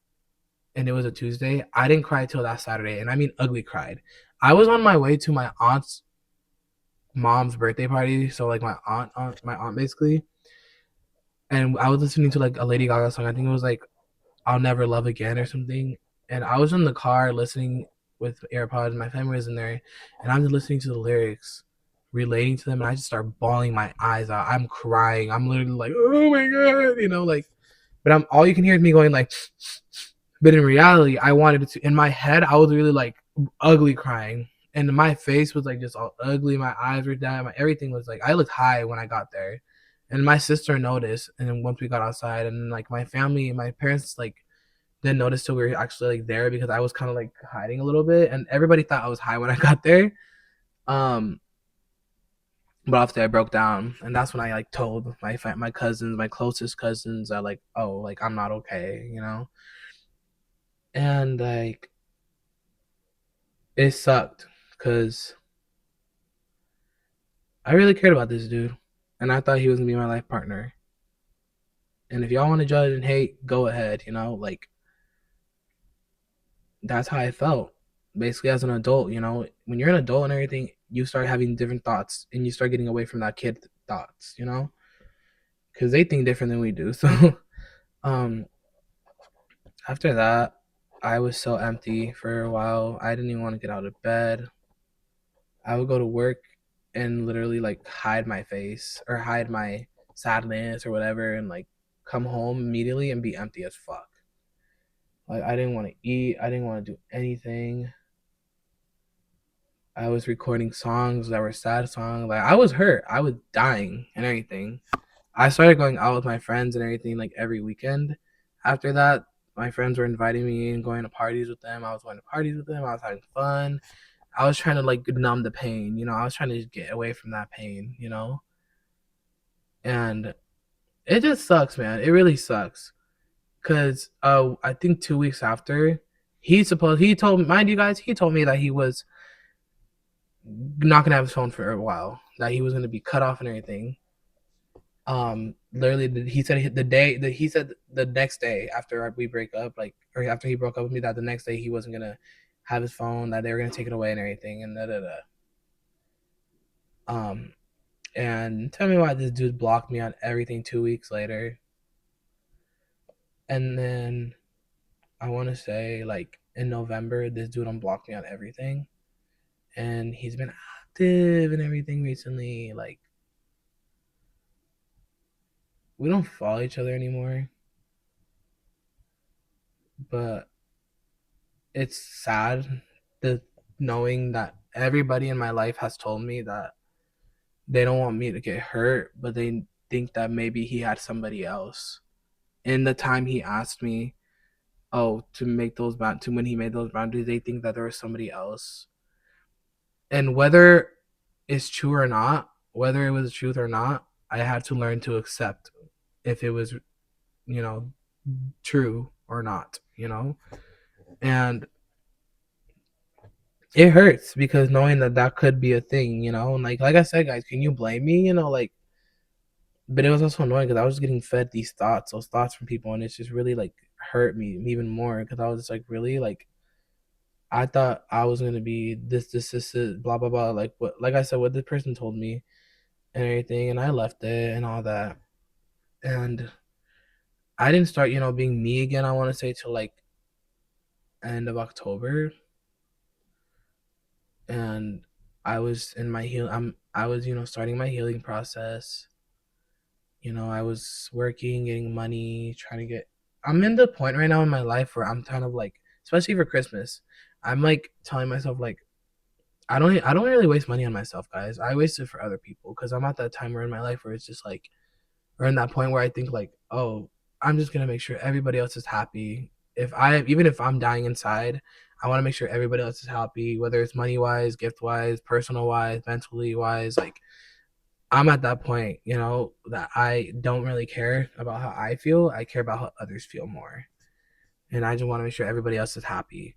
and it was a Tuesday. I didn't cry till that Saturday, and I mean ugly cried. I was on my way to my aunt's mom's birthday party, so like my aunt basically, and I was listening to like a Lady Gaga song. I think it was like "I'll Never Love Again" or something. And I was in the car listening with AirPods. My family was in there, and I'm just listening to the lyrics, relating to them, and I just start bawling my eyes out. I'm crying. I'm literally like, "Oh my god," you know, like. But I'm all you can hear is me going like. But in reality, I wanted to. In my head, I was really like ugly crying, and my face was like just all ugly. My eyes were down. Everything was like I looked high when I got there, and my sister noticed. And then once we got outside, and like my family, my parents like didn't notice till we were actually like there because I was kind of like hiding a little bit, and everybody thought I was high when I got there. Um, but after I broke down, and that's when I like told my cousins, my closest cousins, that like, "Oh, like I'm not okay," you know, and like it sucked because I really cared about this dude, and I thought he was gonna be my life partner. And if y'all want to judge and hate, go ahead. You know, like that's how I felt. Basically, as an adult, you know, when you're an adult and everything, you start having different thoughts, and you start getting away from that kid thoughts. You know, because they think different than we do. So, um, after that, I was so empty for a while. I didn't even want to get out of bed. I would go to work and literally like hide my face or hide my sadness or whatever and like come home immediately and be empty as fuck. Like I didn't want to eat, I didn't want to do anything. I was recording songs that were sad songs. Like I was hurt. I was dying and everything. I started going out with my friends and everything like every weekend. After that, my friends were inviting me and going to parties with them. I was going to parties with them. I was having fun. I was trying to like numb the pain, you know. I was trying to get away from that pain, you know. And it just sucks, man. It really sucks. Cause I think 2 weeks after he told mind you guys, he told me that he was not gonna have his phone for a while. That he was gonna be cut off and everything. Literally he said he said the next day after we break up, like or after he broke up with me, that the next day he wasn't gonna have his phone, that they were gonna take it away and everything and da da da. Um and tell me why this dude blocked me on everything 2 weeks later. And then I want to say like in November, this dude unblocked me on everything, and he's been active and everything recently. Like we don't follow each other anymore, but it's sad the knowing that everybody in my life has told me that they don't want me to get hurt, but they think that maybe he had somebody else. In the time he asked me, oh, to make those to when he made those boundaries, they think that there was somebody else. And whether it's true or not, whether it was truth or not, I had to learn to accept if it was, you know, true or not, you know? And it hurts because knowing that that could be a thing, you know? And like I said, guys, can you blame me? You know, like, but it was also annoying because I was getting fed those thoughts from people, and it's just really like hurt me even more because I was just like, really, like, I thought I was gonna be this, blah blah blah, like what, like I said, what the person told me and everything, and I left it and all that, and I didn't start, being me again. I want to say till like end of October, and I was in my heal. I was starting my healing process. I was working, getting money, trying to get. I'm in the point right now in my life where I'm kind of like, especially for Christmas, I'm like telling myself like, I don't really waste money on myself, guys. I waste it for other people because I'm at that time where in my life where it's just like, or in that point where I think like, oh, I'm just gonna make sure everybody else is happy. Even if I'm dying inside, I want to make sure everybody else is happy, whether it's money wise, gift wise, personal wise, mentally wise. Like I'm at that point, that I don't really care about how I feel. I care about how others feel more, and I just want to make sure everybody else is happy.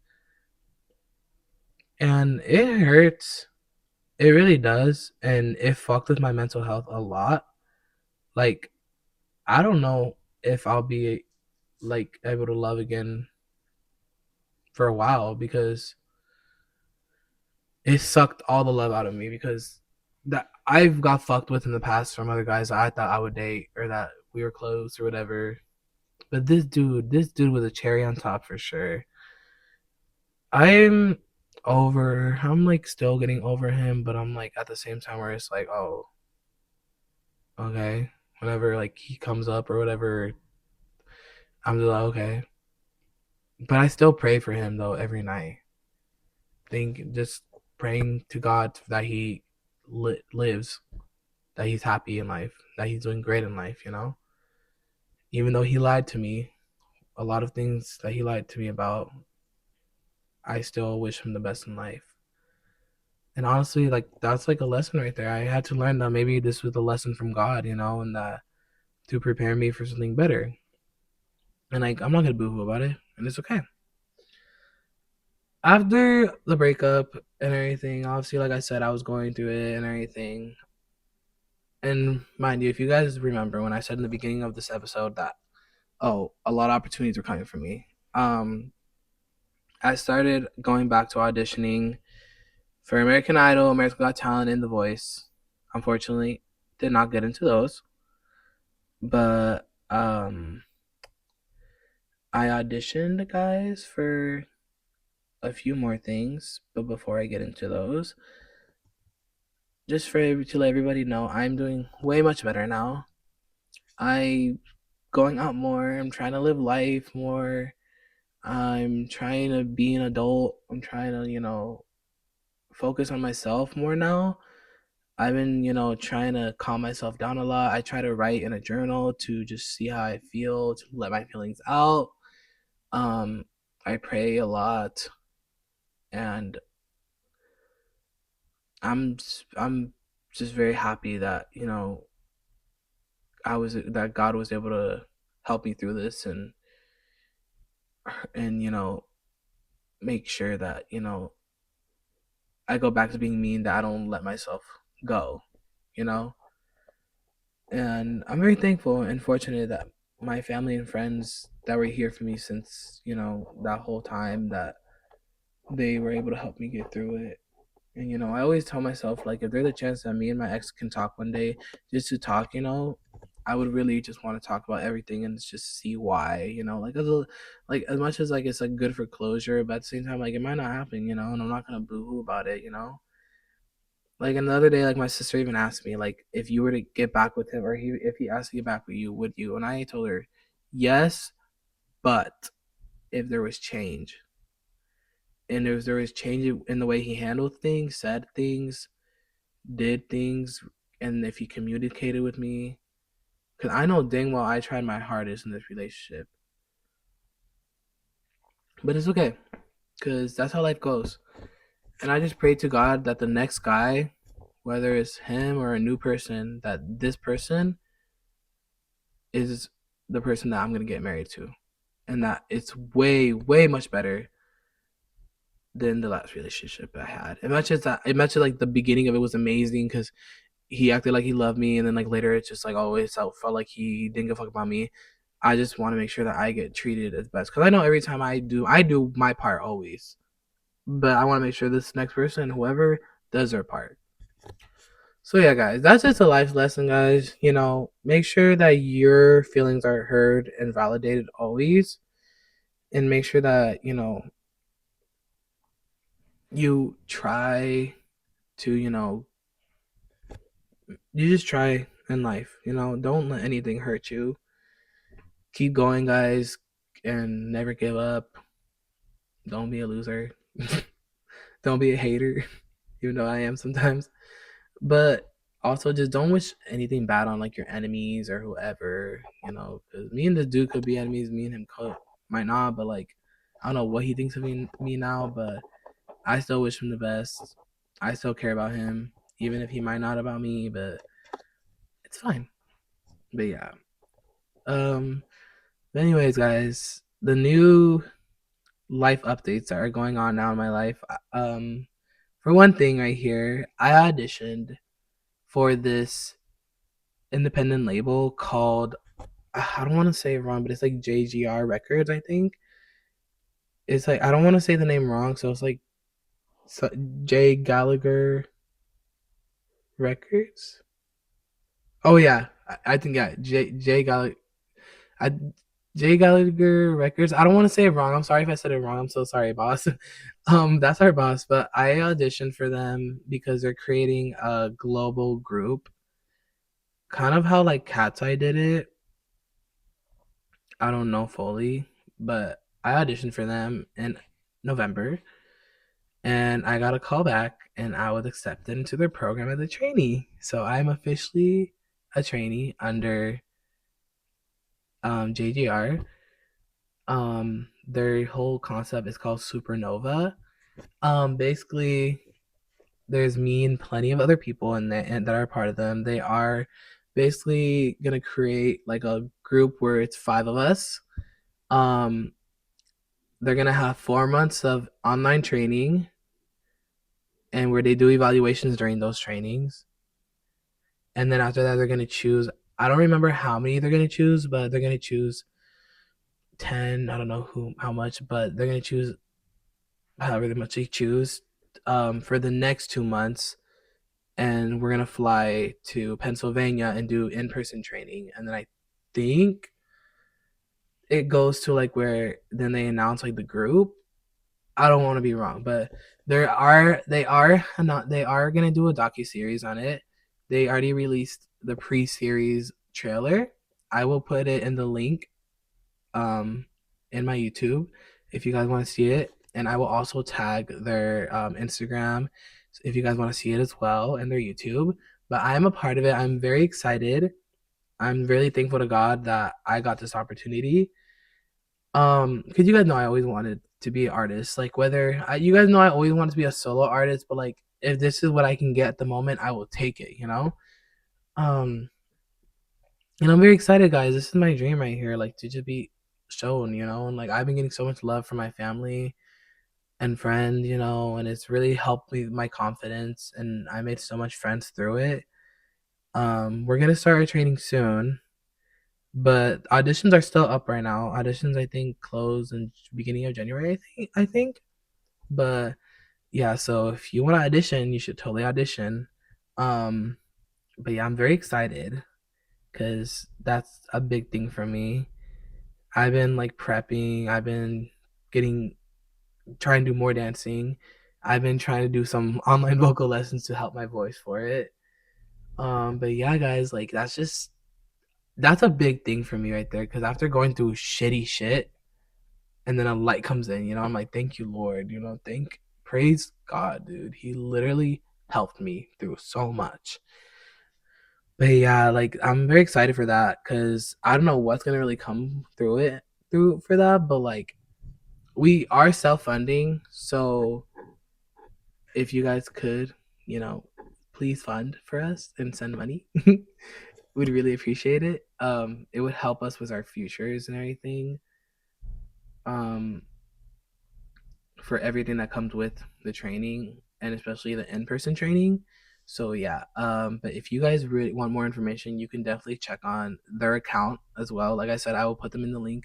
And it hurts. It really does, and it fucked with my mental health a lot. Like I don't know if I'll be like able to love again for a while because it sucked all the love out of me because that I've got fucked with in the past from other guys that I thought I would date or that we were close or whatever. But this dude was a cherry on top for sure. I'm I'm like still getting over him, but I'm like at the same time where it's like, oh, okay. Whenever like he comes up or whatever, I'm just like, okay. But I still pray for him though every night. Just praying to God that he lives, that he's happy in life, that he's doing great in life, Even though he lied to me, a lot of things that he lied to me about, I still wish him the best in life. And honestly, like that's like a lesson right there. I had to learn that maybe this was a lesson from God, and that to prepare me for something better. And like I'm not gonna boo-hoo about it, and it's okay. After the breakup and everything, obviously, like I said, I was going through it and everything. And mind you, if you guys remember when I said in the beginning of this episode that, oh, a lot of opportunities were coming for me. I started going back to auditioning for American Idol, American Got Talent, and The Voice. Unfortunately, did not get into those, but I auditioned, guys, for a few more things. But before I get into those, just to let everybody know, I'm doing way much better now. I going out more. I'm trying to live life more. I'm trying to be an adult. I'm trying to, focus on myself more now. I've been, trying to calm myself down a lot. I try to write in a journal to just see how I feel, to let my feelings out. Um, I pray a lot, and I'm just very happy that that God was able to help me through this and make sure that I go back to being mean, that I don't let myself go, you know? And I'm very thankful and fortunate that my family and friends that were here for me since, that whole time, that they were able to help me get through it. And, I always tell myself, like, if there's a chance that me and my ex can talk one day, just to talk, I would really just want to talk about everything and just see why, like as much as like it's like good for closure, but at the same time, like it might not happen, and I'm not gonna boo-hoo about it. Like another day, like my sister even asked me, like, if you were to get back with him, or if he asked to get back with you, would you? And I told her, yes, but if there was change, and there was change in the way he handled things, said things, did things, and if he communicated with me, because I know dang well I tried my hardest in this relationship, but it's okay because that's how life goes. And I just pray to God that the next guy, whether it's him or a new person, that this person is the person that I'm gonna get married to, and that it's way, way much better than the last relationship I had. It much as like the beginning of it was amazing because he acted like he loved me, and then like later it's just like always felt like he didn't give a fuck about me. I just want to make sure that I get treated as best because I know every time I do my part always, but I want to make sure this next person, whoever, does their part. So yeah, guys, that's just a life lesson, guys. Make sure that your feelings are heard and validated always, and make sure that you try to you just try in life. Don't let anything hurt you. Keep going, guys, and never give up. Don't be a loser. Don't be a hater, even though I am sometimes. But also, just don't wish anything bad on like your enemies or whoever. Because me and this dude could be enemies. Me and him might not, but like, I don't know what he thinks of me now. But I still wish him the best. I still care about him, even if he might not about me. But it's fine. But yeah. Um. But anyways, guys, the new life updates that are going on now in my life. For one thing, right here, I auditioned for this independent label called, I don't want to say it wrong, but it's like JGR Records, I think. It's like, I don't want to say the name wrong, so it's like J Gallagher Records. Oh yeah, I think yeah, J Gallagher. I J Gallagher Records. I don't want to say it wrong. I'm sorry if I said it wrong. I'm so sorry, boss. That's our boss, but I auditioned for them because they're creating a global group, kind of how like Cat's Eye did it. I don't know fully, but I auditioned for them in November, and I got a call back, and I was accepted into their program as a trainee. So I'm officially a trainee under JGR. Their whole concept is called Supernova. Basically, there's me and plenty of other people that are part of them. They are basically gonna create like a group where it's five of us. Um, they're gonna have 4 months of online training, and where they do evaluations during those trainings. And then after that, they're gonna choose. I don't remember how many they're gonna choose, but they're gonna choose 10. I don't know how much, but they're gonna choose however much they choose for the next 2 months, and we're gonna fly to Pennsylvania and do in-person training, and then I think it goes to like where then they announce like the group. I don't want to be wrong, but they are gonna do a docu series on it. They already released the pre-series trailer. I will put it in the link um in my YouTube if you guys want to see it, and I will also tag their Instagram if you guys want to see it as well, and their YouTube. But I am a part of it. I'm very excited. I'm really thankful to God that I got this opportunity. Because you guys know I always wanted to be an artist. Like you guys know I always wanted to be a solo artist, but like if this is what I can get at the moment, I will take it. Um, and I'm very excited, guys. This is my dream right here, like to just be shown. And like I've been getting so much love from my family and friends, and it's really helped me with my confidence, and I made so much friends through it. We're gonna start our training soon, but auditions are still up right now. Auditions I think close in beginning of January. I think. But yeah, so if you want to audition, you should totally audition. Um, but yeah, I'm very excited because that's a big thing for me. I've been like prepping. I've been getting trying to do more dancing. I've been trying to do some online vocal lessons to help my voice for it. But yeah, guys, like that's a big thing for me right there. Because after going through shitty shit, and then a light comes in, I'm like, thank you, Lord. Praise God, dude. He literally helped me through so much. But yeah, like I'm very excited for that because I don't know what's gonna really come through for that, but like we are self funding, so if you guys could, you know, please fund for us and send money. We'd really appreciate it. It would help us with our futures and everything. Um, for everything that comes with the training and especially the in-person training. So yeah, but if you guys really want more information, you can definitely check on their account as well. Like I said, I will put them in the link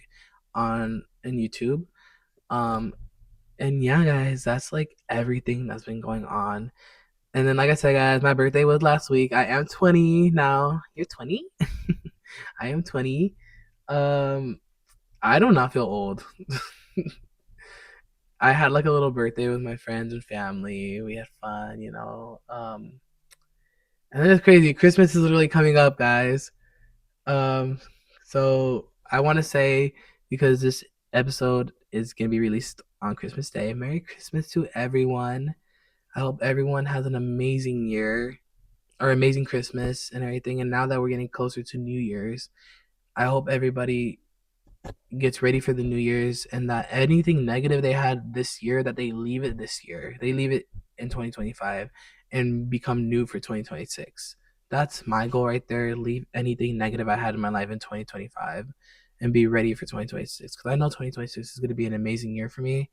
on in YouTube. Um, and yeah, guys, that's like everything that's been going on. And then, like I said, guys, my birthday was last week. I am 20 now. You're 20? I am 20. Um, I do not feel old. I had like a little birthday with my friends and family. We had fun, you know. And it's crazy. Christmas is literally coming up, guys. Um, so I want to say because this episode is gonna be released on Christmas Day. Merry Christmas to everyone. I hope everyone has an amazing year or amazing Christmas and everything. And now that we're getting closer to New Year's, I hope everybody gets ready for the New Year's and that anything negative they had this year, that they leave it this year. They leave it in 2025 and become new for 2026. That's my goal right there. Leave anything negative I had in my life in 2025 and be ready for 2026 because I know 2026 is going to be an amazing year for me,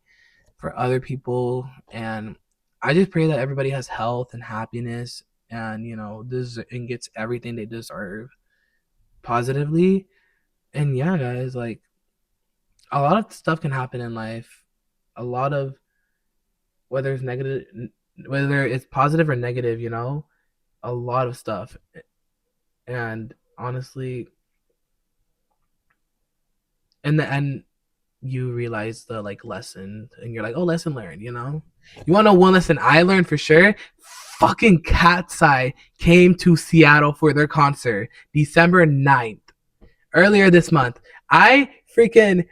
for other people, and I just pray that everybody has health and happiness and and gets everything they deserve positively. And yeah, guys, like a lot of stuff can happen in life. A lot of whether it's negative, whether it's positive or negative, a lot of stuff. And honestly, in the end, you realize the like lesson, and you're like, oh, lesson learned. You want to know one lesson I learned for sure? Fucking Cat's Eye came to Seattle for their concert December 9th, earlier this month. I freaking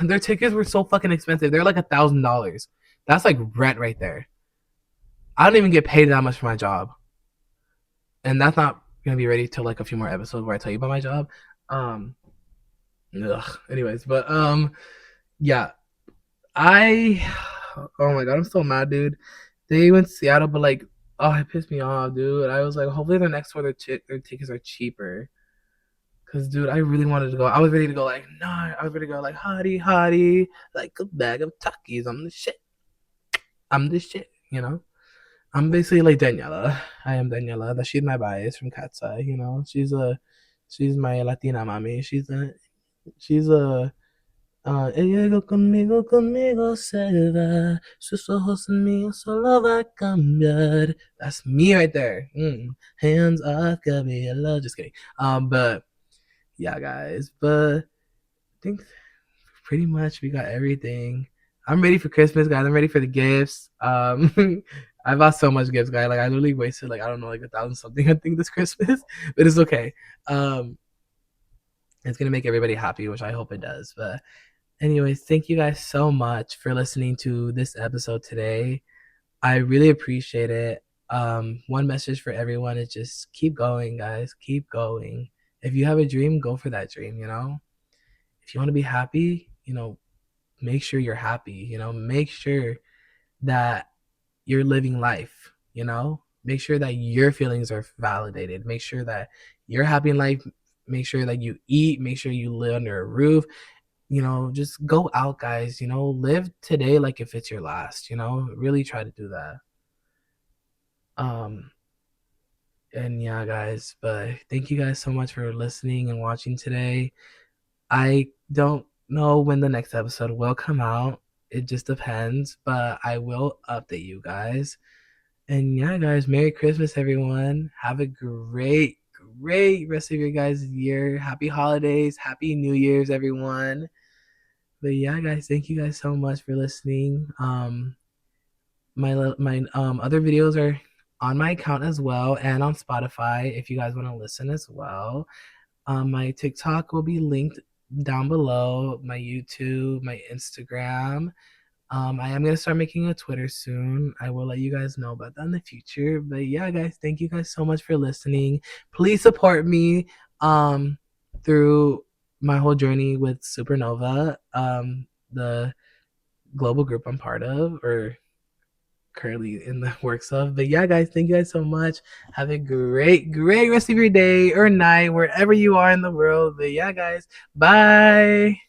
their tickets were so fucking expensive. They're like $1,000. That's like rent right there. I don't even get paid that much for my job, and that's not gonna be ready till like a few more episodes where I tell you about my job. Um, Anyways, but yeah, I. Oh my god, I'm so mad, dude. They went to Seattle, but like, oh, it pissed me off, dude. I was like, hopefully their next tour, their tickets are cheaper. Cause, dude, I really wanted to go. I was ready to go. Like, no, I was ready to go. Like, hottie, hottie, like a bag of Takis. I'm the shit. I'm the shit. I'm basically like Daniela. I am Daniela. That she's my bias from Cat's Eye. She's my Latina mami. She's a ella conmigo, conmigo se va. Sus ojos en mí solo va a cambiar. That's me right there. Hands off, Gabriela. Just kidding. But yeah, guys. But I think pretty much we got everything. I'm ready for Christmas, guys. I'm ready for the gifts. I bought so much gifts, guys. Like I literally wasted like I don't know, like 1,000 something I think this Christmas, but it's okay. Um, it's gonna make everybody happy, which I hope it does. But anyways, thank you guys so much for listening to this episode today. I really appreciate it. One message for everyone is just keep going, guys. Keep going. If you have a dream, go for that dream. If you want to be happy, make sure you're happy. Make sure that you're living life. Make sure that your feelings are validated. Make sure that you're happy in life. Make sure that you eat. Make sure you live under a roof. Just go out, guys. Live today like if it's your last. Really try to do that. Um, and yeah, guys, but thank you guys so much for listening and watching today. I don't know when the next episode will come out. It just depends, but I will update you guys. And yeah, guys, Merry Christmas, everyone. Have a great, great rest of your guys' year. Happy holidays. Happy New Year's, everyone. But yeah, guys, thank you guys so much for listening. My other videos are on my account as well and on Spotify if you guys want to listen as well. My TikTok will be linked down below, my YouTube, my Instagram. I am gonna start making a Twitter soon. I will let you guys know about that in the future. But yeah, guys, thank you guys so much for listening. Please support me through my whole journey with Supernova, the global group I'm part of, or currently in the works of. But yeah, guys, thank you guys so much. Have a great rest of your day or night, wherever you are in the world. But yeah, guys, bye.